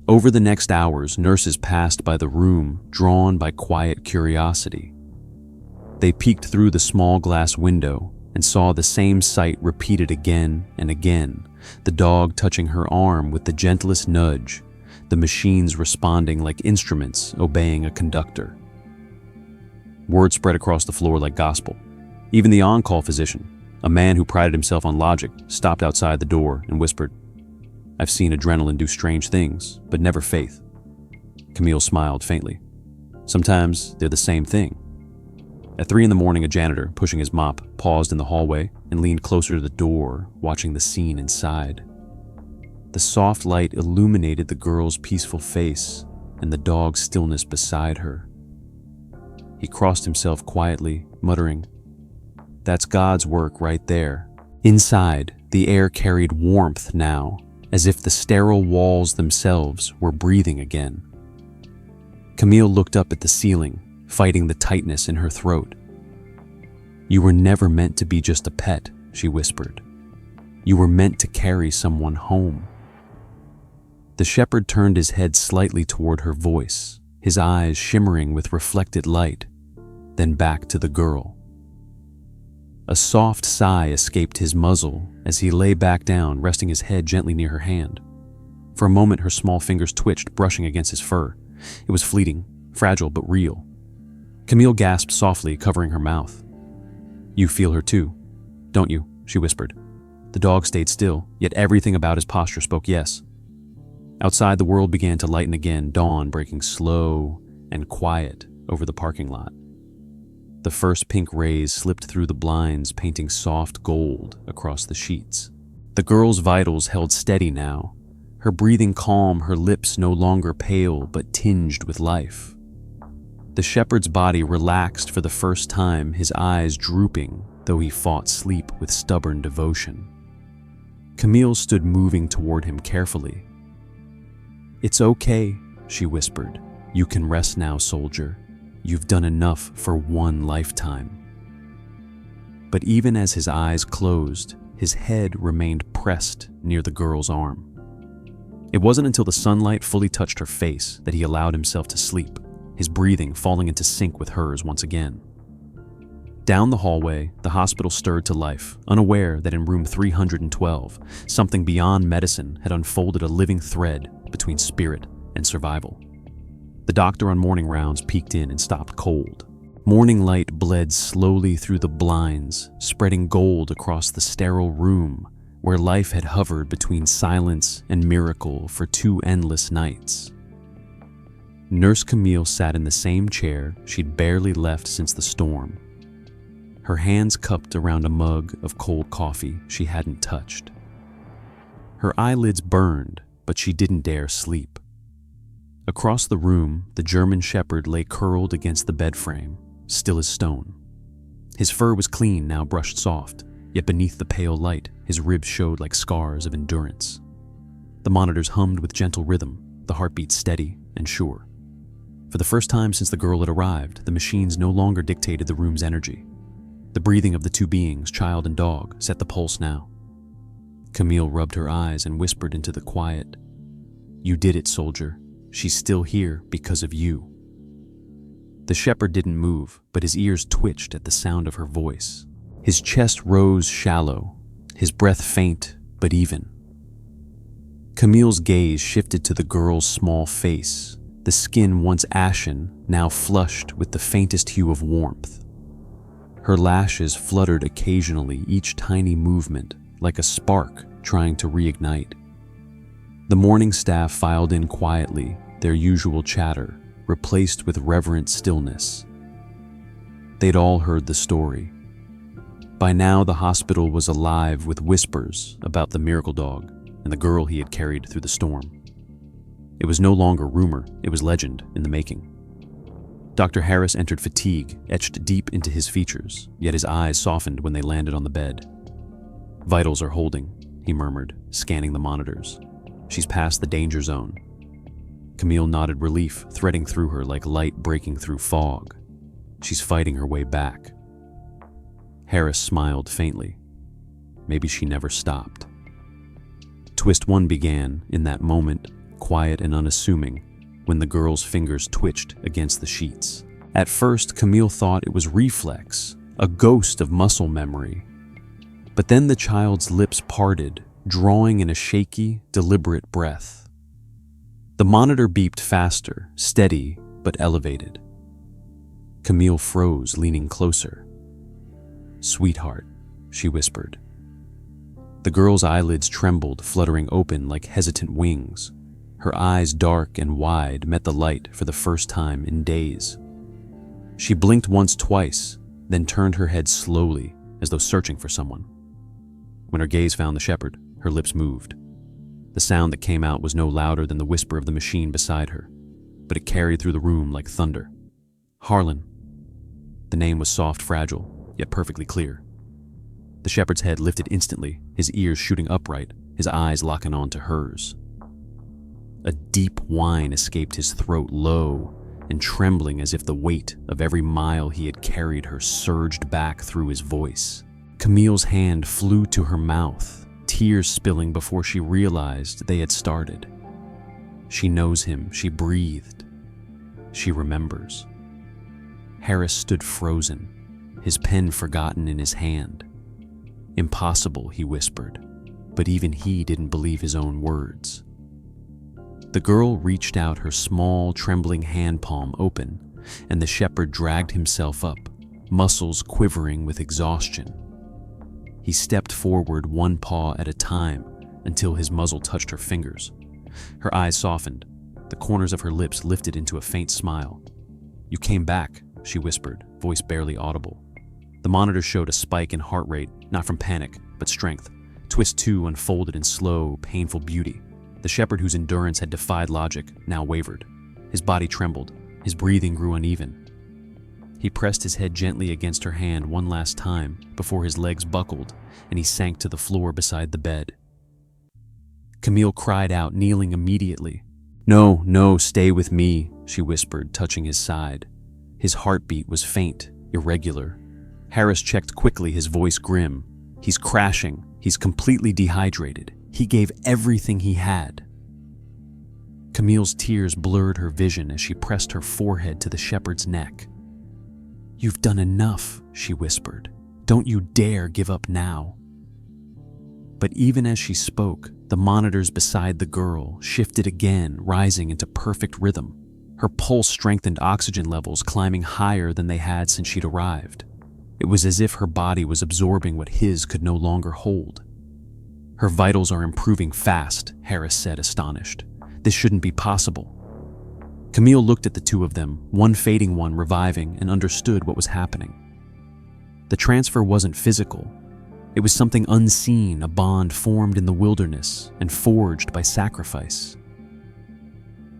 Speaker 1: Over the next hours, nurses passed by the room, drawn by quiet curiosity. They peeked through the small glass window and saw the same sight repeated again and again, the dog touching her arm with the gentlest nudge, the machines responding like instruments obeying a conductor. Word spread across the floor like gospel. Even the on-call physician, a man who prided himself on logic, stopped outside the door and whispered, "I've seen adrenaline do strange things, but never faith." Camille smiled faintly. "Sometimes they're the same thing." At 3 in the morning, a janitor, pushing his mop, paused in the hallway and leaned closer to the door, watching the scene inside. The soft light illuminated the girl's peaceful face and the dog's stillness beside her. He crossed himself quietly, muttering, "That's God's work right there." Inside, the air carried warmth now, as if the sterile walls themselves were breathing again. Camille looked up at the ceiling, fighting the tightness in her throat. "You were never meant to be just a pet," she whispered. "You were meant to carry someone home." The shepherd turned his head slightly toward her voice, his eyes shimmering with reflected light, then back to the girl. A soft sigh escaped his muzzle as he lay back down, resting his head gently near her hand. For a moment, her small fingers twitched, brushing against his fur. It was fleeting, fragile but real. Camille gasped softly, covering her mouth. "You feel her too, don't you?" she whispered. The dog stayed still, yet everything about his posture spoke yes. Outside, the world began to lighten again, dawn breaking slow and quiet over the parking lot. The first pink rays slipped through the blinds, painting soft gold across the sheets. The girl's vitals held steady now, her breathing calm, her lips no longer pale but tinged with life. The shepherd's body relaxed for the first time, his eyes drooping, though he fought sleep with stubborn devotion. Camille stood moving toward him carefully. "It's okay," she whispered. "You can rest now, soldier. You've done enough for one lifetime." But even as his eyes closed, his head remained pressed near the girl's arm. It wasn't until the sunlight fully touched her face that he allowed himself to sleep, his breathing falling into sync with hers once again. Down the hallway, the hospital stirred to life, unaware that in room 312, something beyond medicine had unfolded, a living thread between spirit and survival. The doctor on morning rounds peeked in and stopped cold. Morning light bled slowly through the blinds, spreading gold across the sterile room where life had hovered between silence and miracle for 2 endless nights. Nurse Camille sat in the same chair she'd barely left since the storm, her hands cupped around a mug of cold coffee she hadn't touched. Her eyelids burned, but she didn't dare sleep. Across the room, the German shepherd lay curled against the bed frame, still as stone. His fur was clean, now brushed soft, yet beneath the pale light, his ribs showed like scars of endurance. The monitors hummed with gentle rhythm, the heartbeat steady and sure. For the first time since the girl had arrived, the machines no longer dictated the room's energy. The breathing of the 2 beings, child and dog, set the pulse now. Camille rubbed her eyes and whispered into the quiet, "You did it, soldier. She's still here because of you." The shepherd didn't move, but his ears twitched at the sound of her voice. His chest rose shallow, his breath faint but even. Camille's gaze shifted to the girl's small face, the skin once ashen, now flushed with the faintest hue of warmth. Her lashes fluttered occasionally, each tiny movement like a spark trying to reignite. The morning staff filed in quietly, their usual chatter replaced with reverent stillness. They'd all heard the story. By now, the hospital was alive with whispers about the miracle dog and the girl he had carried through the storm. It was no longer rumor, it was legend in the making. Dr. Harris entered, fatigue etched deep into his features, yet his eyes softened when they landed on the bed. "Vitals are holding," he murmured, scanning the monitors. "She's past the danger zone." Camille nodded, relief threading through her like light breaking through fog. "She's fighting her way back." Harris smiled faintly. Maybe she never stopped. Twist 1 began in that moment, quiet and unassuming, when the girl's fingers twitched against the sheets. At first, Camille thought it was reflex, a ghost of muscle memory. But then the child's lips parted, drawing in a shaky, deliberate breath. The monitor beeped faster, steady but elevated. Camille froze, leaning closer. "Sweetheart," she whispered. The girl's eyelids trembled, fluttering open like hesitant wings. Her eyes, dark and wide, met the light for the first time in days. She blinked once, twice, then turned her head slowly as though searching for someone. When her gaze found the shepherd, her lips moved. The sound that came out was no louder than the whisper of the machine beside her, but it carried through the room like thunder. Harlan. The name was soft, fragile, yet perfectly clear. The shepherd's head lifted instantly, his ears shooting upright, his eyes locking onto hers. A deep whine escaped his throat, low and trembling as if the weight of every mile he had carried her surged back through his voice. Camille's hand flew to her mouth, tears spilling before she realized they had started. She knows him, she breathed. She remembers. Harris stood frozen, his pen forgotten in his hand. Impossible, he whispered, but even he didn't believe his own words. The girl reached out her small, trembling hand palm open, and the shepherd dragged himself up, muscles quivering with exhaustion. He stepped forward one paw at a time until his muzzle touched her fingers. Her eyes softened, the corners of her lips lifted into a faint smile. "You came back," she whispered, voice barely audible. The monitor showed a spike in heart rate, not from panic, but strength. Twist 2 unfolded in slow, painful beauty. The shepherd whose endurance had defied logic now wavered. His body trembled, his breathing grew uneven. He pressed his head gently against her hand one last time before his legs buckled and he sank to the floor beside the bed. Camille cried out, kneeling immediately. "No, no, stay with me," she whispered, touching his side. His heartbeat was faint, irregular. Harris checked quickly, his voice grim. "He's crashing. He's completely dehydrated. He gave everything he had." Camille's tears blurred her vision as she pressed her forehead to the shepherd's neck. "You've done enough," she whispered. "Don't you dare give up now." But even as she spoke, the monitors beside the girl shifted again, rising into perfect rhythm. Her pulse strengthened, oxygen levels climbing higher than they had since she'd arrived. It was as if her body was absorbing what his could no longer hold. "Her vitals are improving fast," Harris said, astonished. "This shouldn't be possible." Camille looked at the two of them, one fading, one reviving, and understood what was happening. The transfer wasn't physical. It was something unseen, a bond formed in the wilderness and forged by sacrifice.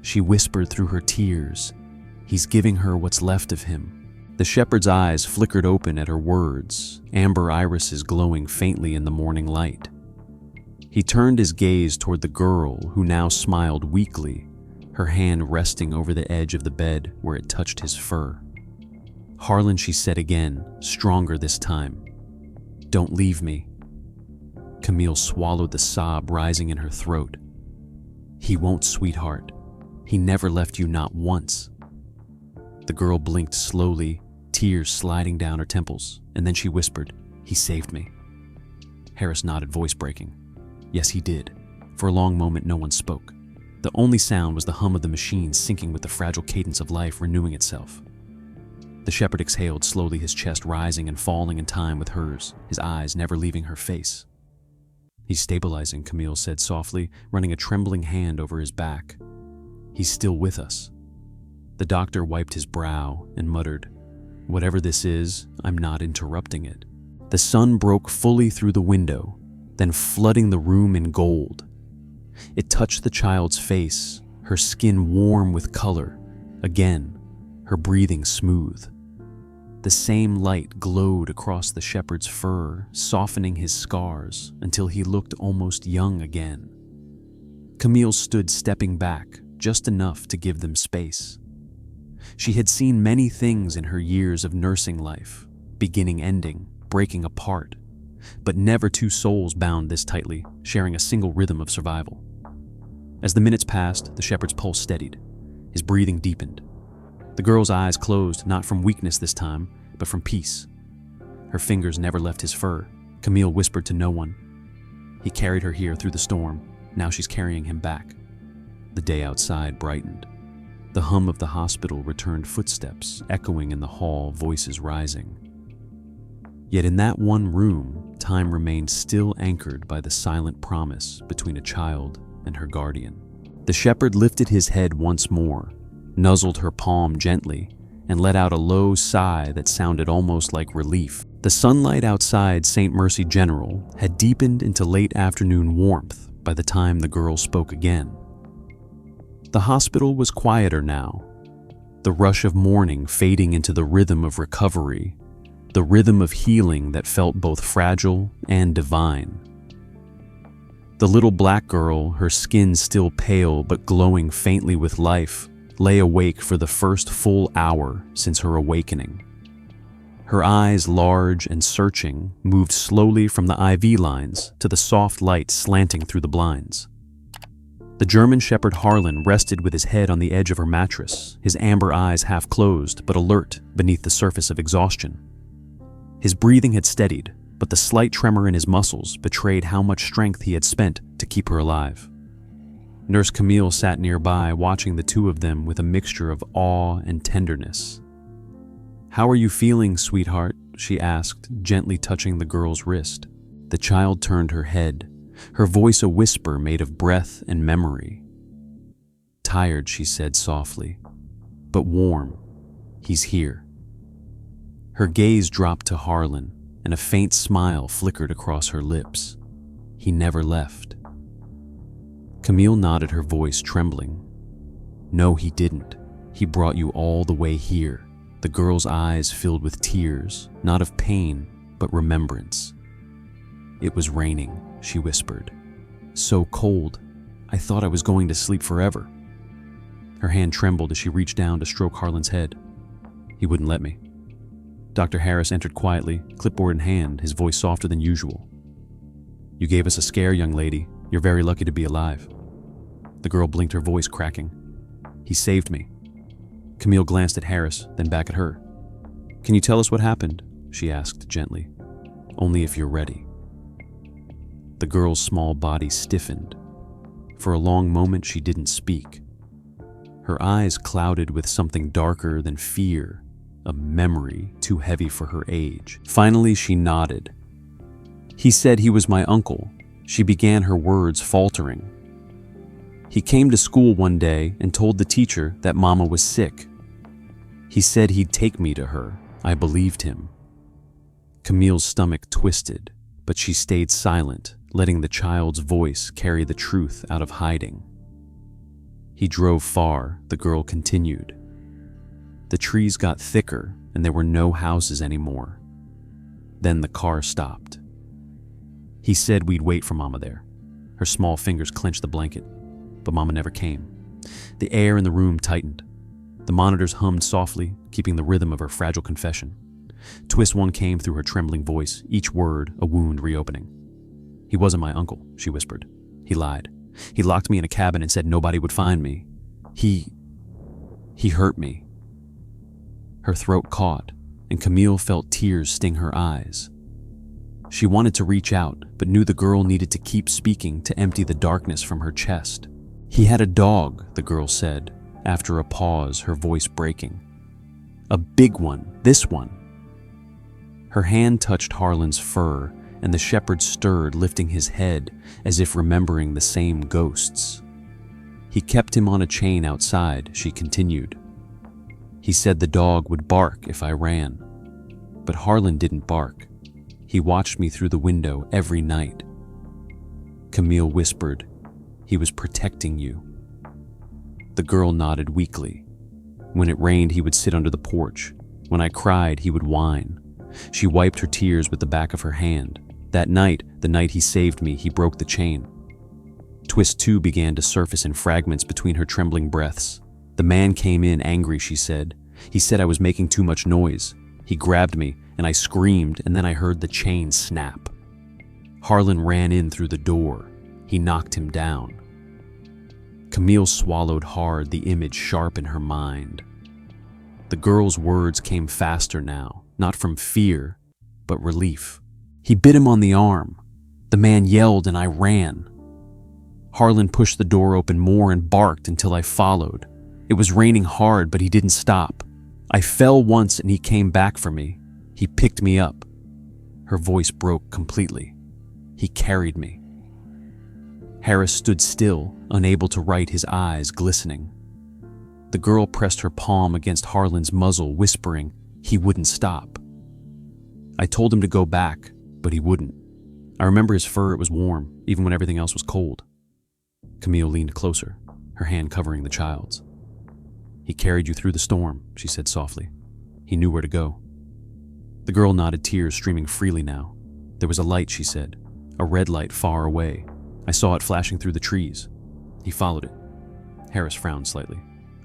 Speaker 1: She whispered through her tears, "He's giving her what's left of him." The shepherd's eyes flickered open at her words, amber irises glowing faintly in the morning light. He turned his gaze toward the girl, who now smiled weakly, her hand resting over the edge of the bed where it touched his fur. "Harlan," she said again, stronger this time. "Don't leave me." Camille swallowed the sob rising in her throat. "He won't, sweetheart. He never left you, not once." The girl blinked slowly, tears sliding down her temples, and then she whispered, "He saved me." Harris nodded, voice breaking. Yes, he did. For a long moment, no one spoke. The only sound was the hum of the machine syncing with the fragile cadence of life renewing itself. The shepherd exhaled slowly, his chest rising and falling in time with hers, his eyes never leaving her face. "He's stabilizing," Camille said softly, running a trembling hand over his back. "He's still with us." The doctor wiped his brow and muttered, "Whatever this is, I'm not interrupting it." The sun broke fully through the window, then flooding the room in gold. It touched the child's face, her skin warm with color, again, her breathing smooth. The same light glowed across the shepherd's fur, softening his scars until he looked almost young again. Camille stood stepping back, just enough to give them space. She had seen many things in her years of nursing life, beginning, ending, breaking apart, but never two souls bound this tightly, sharing a single rhythm of survival. As the minutes passed, the shepherd's pulse steadied. His breathing deepened. The girl's eyes closed, not from weakness this time, but from peace. Her fingers never left his fur. Camille whispered to no one. He carried her here through the storm. Now she's carrying him back. The day outside brightened. The hum of the hospital returned, footsteps echoing in the hall, voices rising. Yet in that one room, time remained still, anchored by the silent promise between a child and her guardian. The shepherd lifted his head once more, nuzzled her palm gently, and let out a low sigh that sounded almost like relief. The sunlight outside St. Mercy General had deepened into late afternoon warmth by the time the girl spoke again. The hospital was quieter now, the rush of morning fading into the rhythm of recovery, the rhythm of healing that felt both fragile and divine. The little black girl, her skin still pale but glowing faintly with life, lay awake for the first full hour since her awakening. Her eyes, large and searching, moved slowly from the IV lines to the soft light slanting through the blinds. The German Shepherd Harlan rested with his head on the edge of her mattress, his amber eyes half closed but alert beneath the surface of exhaustion. His breathing had steadied, but the slight tremor in his muscles betrayed how much strength he had spent to keep her alive. Nurse Camille sat nearby, watching the two of them with a mixture of awe and tenderness. "How are you feeling, sweetheart?" she asked, gently touching the girl's wrist. The child turned her head, her voice a whisper made of breath and memory. "Tired," she said softly, "but warm. He's here." Her gaze dropped to Harlan, and a faint smile flickered across her lips. "He never left." Camille nodded, her voice trembling. "No, he didn't. He brought you all the way here." The girl's eyes filled with tears, not of pain, but remembrance. "It was raining," she whispered. "So cold. I thought I was going to sleep forever." Her hand trembled as she reached down to stroke Harlan's head. He wouldn't let me. Dr. Harris entered quietly, clipboard in hand, his voice softer than usual. "You gave us a scare, young lady. You're very lucky to be alive." The girl blinked, her voice cracking. "He saved me." Camille glanced at Harris, then back at her. "Can you tell us what happened?" she asked gently. "Only if you're ready." The girl's small body stiffened. For a long moment she didn't speak. Her eyes clouded with something darker than fear, a memory too heavy for her age. Finally she nodded. "He said he was my uncle." She began, her words faltering. "He came to school one day and told the teacher that Mama was sick. He said he'd take me to her. I believed him." Camille's stomach twisted, but she stayed silent, letting the child's voice carry the truth out of hiding. "He drove far," the girl continued. "The trees got thicker and there were no houses anymore. Then the car stopped. He said we'd wait for Mama there." Her small fingers clenched the blanket, but Mama never came. The air in the room tightened. The monitors hummed softly, keeping the rhythm of her fragile confession. Twist one came through her trembling voice, each word a wound reopening. "He wasn't my uncle," she whispered. "He lied. He locked me in a cabin and said nobody would find me. He hurt me." Her throat caught, and Camille felt tears sting her eyes. She wanted to reach out, but knew the girl needed to keep speaking to empty the darkness from her chest. "He had a dog," the girl said, after a pause, her voice breaking. "A big one, this one." Her hand touched Harlan's fur, and the shepherd stirred, lifting his head as if remembering the same ghosts. "He kept him on a chain outside," she continued. "He said the dog would bark if I ran. But Harlan didn't bark. He watched me through the window every night." Camille whispered, "He was protecting you." The girl nodded weakly. "When it rained, he would sit under the porch. When I cried, he would whine." She wiped her tears with the back of her hand. "That night, the night he saved me, he broke the chain." Twist 2 began to surface in fragments between her trembling breaths. "The man came in angry," she said. "He said I was making too much noise. He grabbed me, and I screamed, and then I heard the chain snap. Harlan ran in through the door. He knocked him down." Camille swallowed hard, the image sharp in her mind. The girl's words came faster now, not from fear, but relief. "He bit him on the arm. The man yelled and I ran. Harlan pushed the door open more and barked until I followed. It was raining hard, but he didn't stop. I fell once and he came back for me. He picked me up." Her voice broke completely. "He carried me." Harris stood still, unable to write, his eyes glistening. The girl pressed her palm against Harlan's muzzle, whispering, "He wouldn't stop." I told him to go back, but he wouldn't. I remember his fur, it was warm, even when everything else was cold. Camille leaned closer, her hand covering the child's. "He carried you through the storm," she said softly. "He knew where to go." The girl nodded, tears streaming freely now. "There was a light," she said, "a red light far away. I saw it flashing through the trees. He followed it." Harris frowned slightly.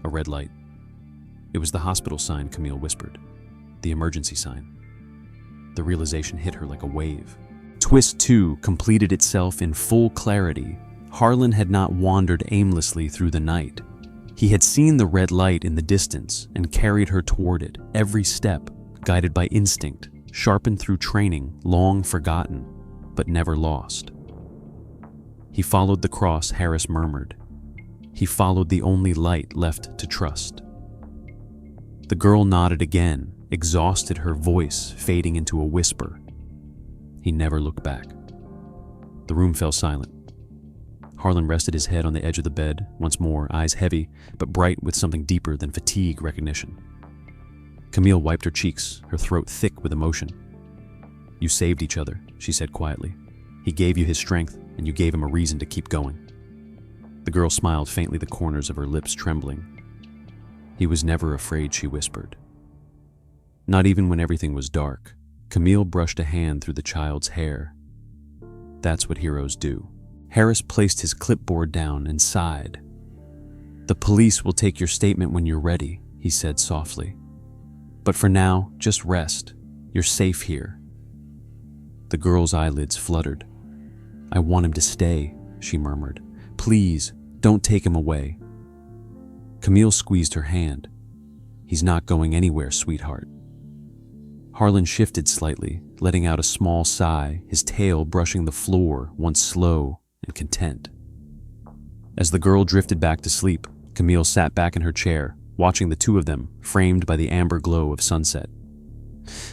Speaker 1: "A red light." "It was the hospital sign," Camille whispered. "The emergency sign." The realization hit her like a wave. Twist 2 completed itself in full clarity. Harlan had not wandered aimlessly through the night. He had seen the red light in the distance and carried her toward it, every step guided by instinct, sharpened through training, long forgotten, but never lost. "He followed the cross," Harris murmured. "He followed the only light left to trust." The girl nodded again, exhausted, her voice fading into a whisper. He never looked back. The room fell silent. Harlan rested his head on the edge of the bed, once more, eyes heavy, but bright with something deeper than fatigue recognition. Camille wiped her cheeks, her throat thick with emotion. "You saved each other," she said quietly. "He gave you his strength, and you gave him a reason to keep going." The girl smiled faintly, the corners of her lips trembling. "He was never afraid," she whispered. Not even when everything was dark. Camille brushed a hand through the child's hair. "That's what heroes do." Harris placed his clipboard down and sighed. "The police will take your statement when you're ready," he said softly. "But for now, just rest. You're safe here." The girl's eyelids fluttered. "I want him to stay," she murmured. "Please, don't take him away." Camille squeezed her hand. "He's not going anywhere, sweetheart." Harlan shifted slightly, letting out a small sigh, his tail brushing the floor, once slow and content. As the girl drifted back to sleep, Camille sat back in her chair, watching the two of them, framed by the amber glow of sunset.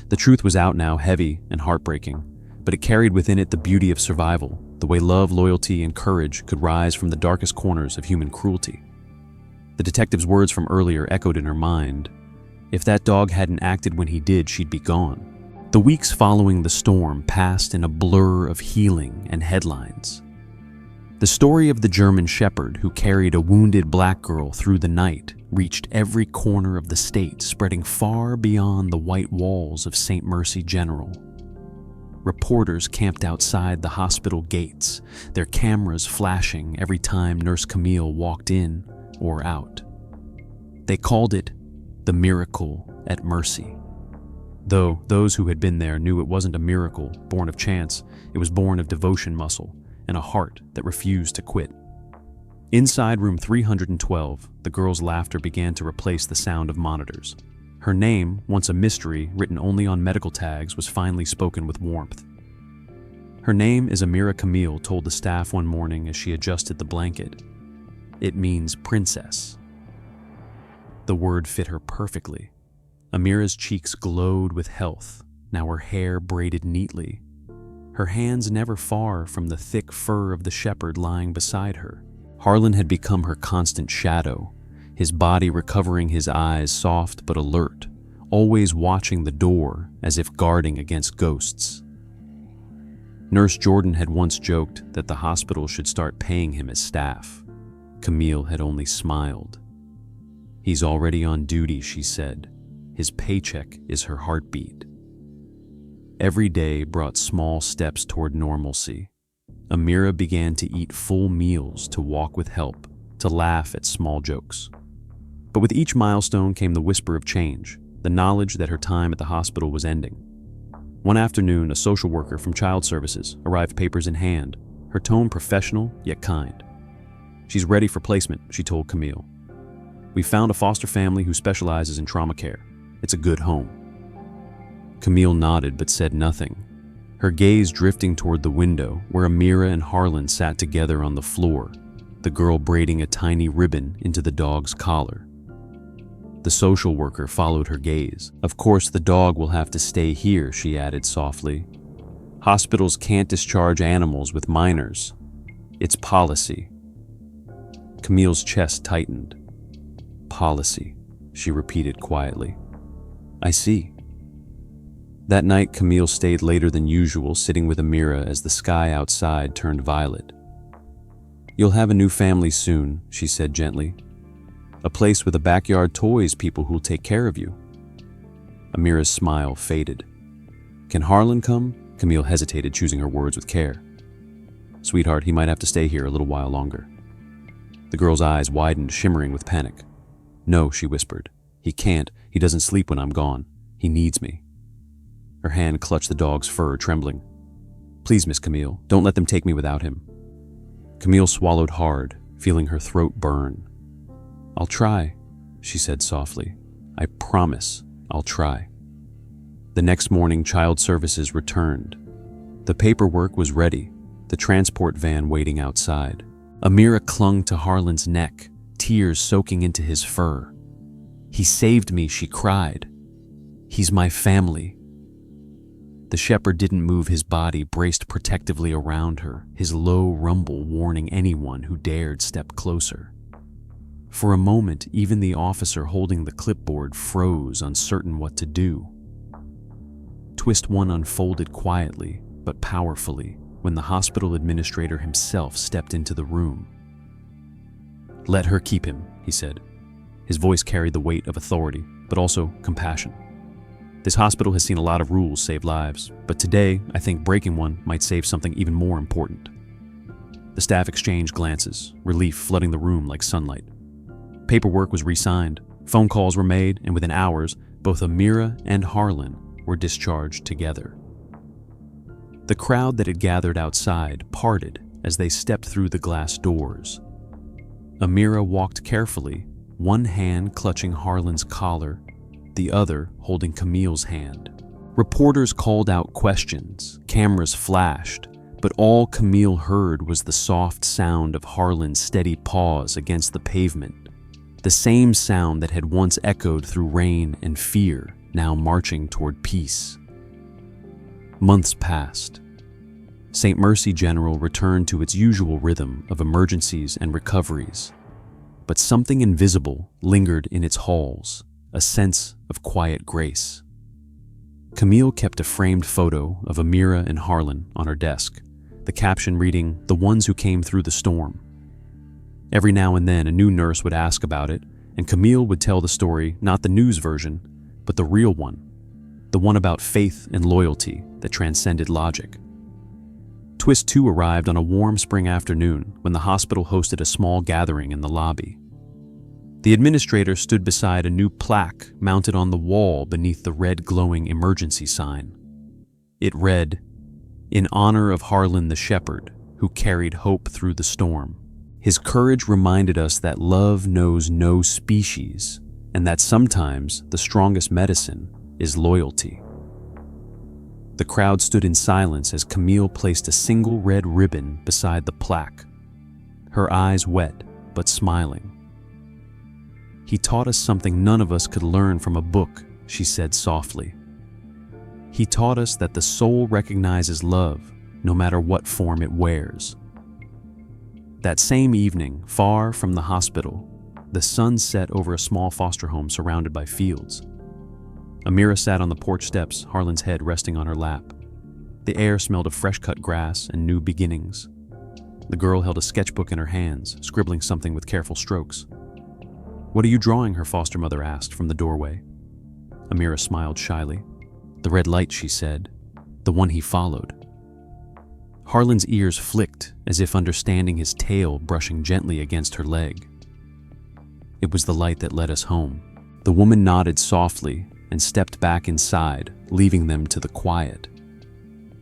Speaker 1: The truth was out now, heavy and heartbreaking, but it carried within it the beauty of survival, the way love, loyalty, and courage could rise from the darkest corners of human cruelty. The detective's words from earlier echoed in her mind. If that dog hadn't acted when he did, she'd be gone. The weeks following the storm passed in a blur of healing and headlines. The story of the German Shepherd who carried a wounded black girl through the night reached every corner of the state, spreading far beyond the white walls of St. Mercy General. Reporters camped outside the hospital gates, their cameras flashing every time Nurse Camille walked in or out. They called it the miracle at Mercy. Though those who had been there knew it wasn't a miracle born of chance, it was born of devotion muscle and a heart that refused to quit. Inside room 312, the girl's laughter began to replace the sound of monitors. Her name, once a mystery written only on medical tags, was finally spoken with warmth. "Her name is Amira Camille," told the staff one morning as she adjusted the blanket. "It means princess." The word fit her perfectly. Amira's cheeks glowed with health, now her hair braided neatly. Her hands never far from the thick fur of the shepherd lying beside her. Harlan had become her constant shadow, his body recovering, his eyes soft but alert, always watching the door as if guarding against ghosts. Nurse Jordan had once joked that the hospital should start paying him as staff. Camille had only smiled. "He's already on duty," she said. "His paycheck is her heartbeat." Every day brought small steps toward normalcy. Amira began to eat full meals, to walk with help, to laugh at small jokes. But with each milestone came the whisper of change, the knowledge that her time at the hospital was ending. One afternoon, a social worker from Child Services arrived, papers in hand, her tone professional yet kind. "She's ready for placement," she told Camille. "We found a foster family who specializes in trauma care. It's a good home." Camille nodded but said nothing, her gaze drifting toward the window where Amira and Harlan sat together on the floor, the girl braiding a tiny ribbon into the dog's collar. The social worker followed her gaze. "Of course the dog will have to stay here," she added softly. "Hospitals can't discharge animals with minors. It's policy." Camille's chest tightened. policy, she repeated quietly. I see. That night, Camille stayed later than usual, sitting with Amira as the sky outside turned violet. You'll have a new family soon, she said gently. A place with a backyard, toys, people who'll take care of you. Amira's smile faded. Can Harlan come? Camille hesitated, choosing her words with care. Sweetheart, he might have to stay here a little while longer. The girl's eyes widened, shimmering with panic. No, she whispered. He can't. He doesn't sleep when I'm gone. He needs me. Her hand clutched the dog's fur, trembling. Please, Miss Camille, don't let them take me without him. Camille swallowed hard, feeling her throat burn. I'll try, she said softly. I promise I'll try. The next morning, Child Services returned. The paperwork was ready, the transport van waiting outside. Amira clung to Harlan's neck, tears soaking into his fur. He saved me, she cried. He's my family. The shepherd didn't move his body, braced protectively around her, his low rumble warning anyone who dared step closer. For a moment, even the officer holding the clipboard froze, uncertain what to do. Twist 1 unfolded quietly, but powerfully, when the hospital administrator himself stepped into the room. Let her keep him, he said. His voice carried the weight of authority, but also compassion. This hospital has seen a lot of rules save lives, but today I think breaking one might save something even more important. The staff exchanged glances, relief flooding the room like sunlight. Paperwork was re-signed, phone calls were made, and within hours, both Amira and Harlan were discharged together. The crowd that had gathered outside parted as they stepped through the glass doors. Amira walked carefully, one hand clutching Harlan's collar, the other holding Camille's hand. Reporters called out questions, cameras flashed, but all Camille heard was the soft sound of Harlan's steady paws against the pavement, the same sound that had once echoed through rain and fear, now marching toward peace. Months passed. St. Mercy General returned to its usual rhythm of emergencies and recoveries, but something invisible lingered in its halls, a sense of quiet grace. Camille kept a framed photo of Amira and Harlan on her desk, the caption reading, "The ones who came through the storm." Every now and then, a new nurse would ask about it, and Camille would tell the story, not the news version, but the real one, the one about faith and loyalty that transcended logic. Twist 2 arrived on a warm spring afternoon when the hospital hosted a small gathering in the lobby. The administrator stood beside a new plaque mounted on the wall beneath the red glowing emergency sign. It read, "In honor of Harlan the shepherd, who carried hope through the storm. His courage reminded us that love knows no species, and that sometimes the strongest medicine is loyalty." The crowd stood in silence as Camille placed a single red ribbon beside the plaque, her eyes wet but smiling. "He taught us something none of us could learn from a book," she said softly. "He taught us that the soul recognizes love, no matter what form it wears." That same evening, far from the hospital, the sun set over a small foster home surrounded by fields. Amira sat on the porch steps, Harlan's head resting on her lap. The air smelled of fresh-cut grass and new beginnings. The girl held a sketchbook in her hands, scribbling something with careful strokes. "What are you drawing?" her foster mother asked from the doorway. Amira smiled shyly. "The red light," she said, "the one he followed." Harlan's ears flicked, as if understanding his tail brushing gently against her leg. "It was the light that led us home." The woman nodded softly and stepped back inside, leaving them to the quiet.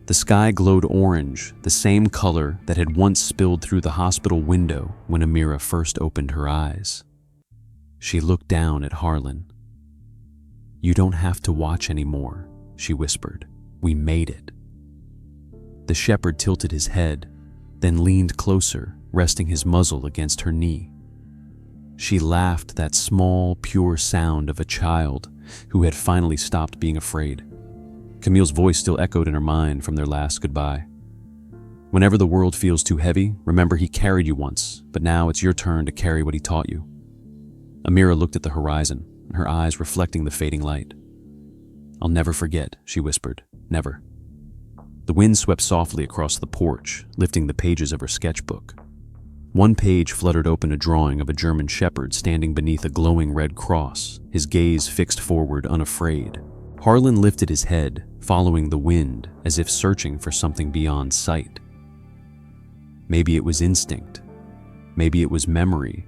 Speaker 1: The sky glowed orange, the same color that had once spilled through the hospital window when Amira first opened her eyes. She looked down at Harlan. "You don't have to watch anymore," she whispered. "We made it." The shepherd tilted his head, then leaned closer, resting his muzzle against her knee. She laughed, that small, pure sound of a child who had finally stopped being afraid. Camille's voice still echoed in her mind from their last goodbye. "Whenever the world feels too heavy, remember he carried you once, but now it's your turn to carry what he taught you." Amira looked at the horizon, her eyes reflecting the fading light. "I'll never forget," she whispered. "Never." The wind swept softly across the porch, lifting the pages of her sketchbook. One page fluttered open a drawing of a German shepherd standing beneath a glowing red cross, his gaze fixed forward, unafraid. Harlan lifted his head, following the wind, as if searching for something beyond sight. Maybe it was instinct. Maybe it was memory.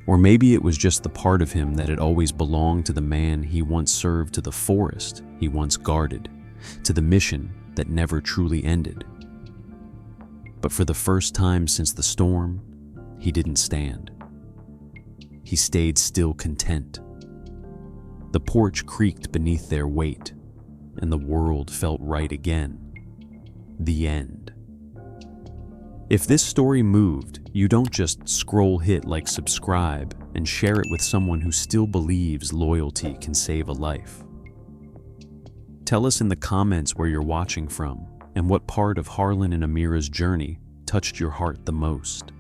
Speaker 1: Or maybe it was just the part of him that had always belonged to the man he once served, to the forest he once guarded, to the mission that never truly ended. But for the first time since the storm, he didn't stand. He stayed still, content. The porch creaked beneath their weight, and the world felt right again. The end. If this story moved, you don't just scroll hit like subscribe and share it with someone who still believes loyalty can save a life. Tell us in the comments where you're watching from and what part of Harlan and Amira's journey touched your heart the most.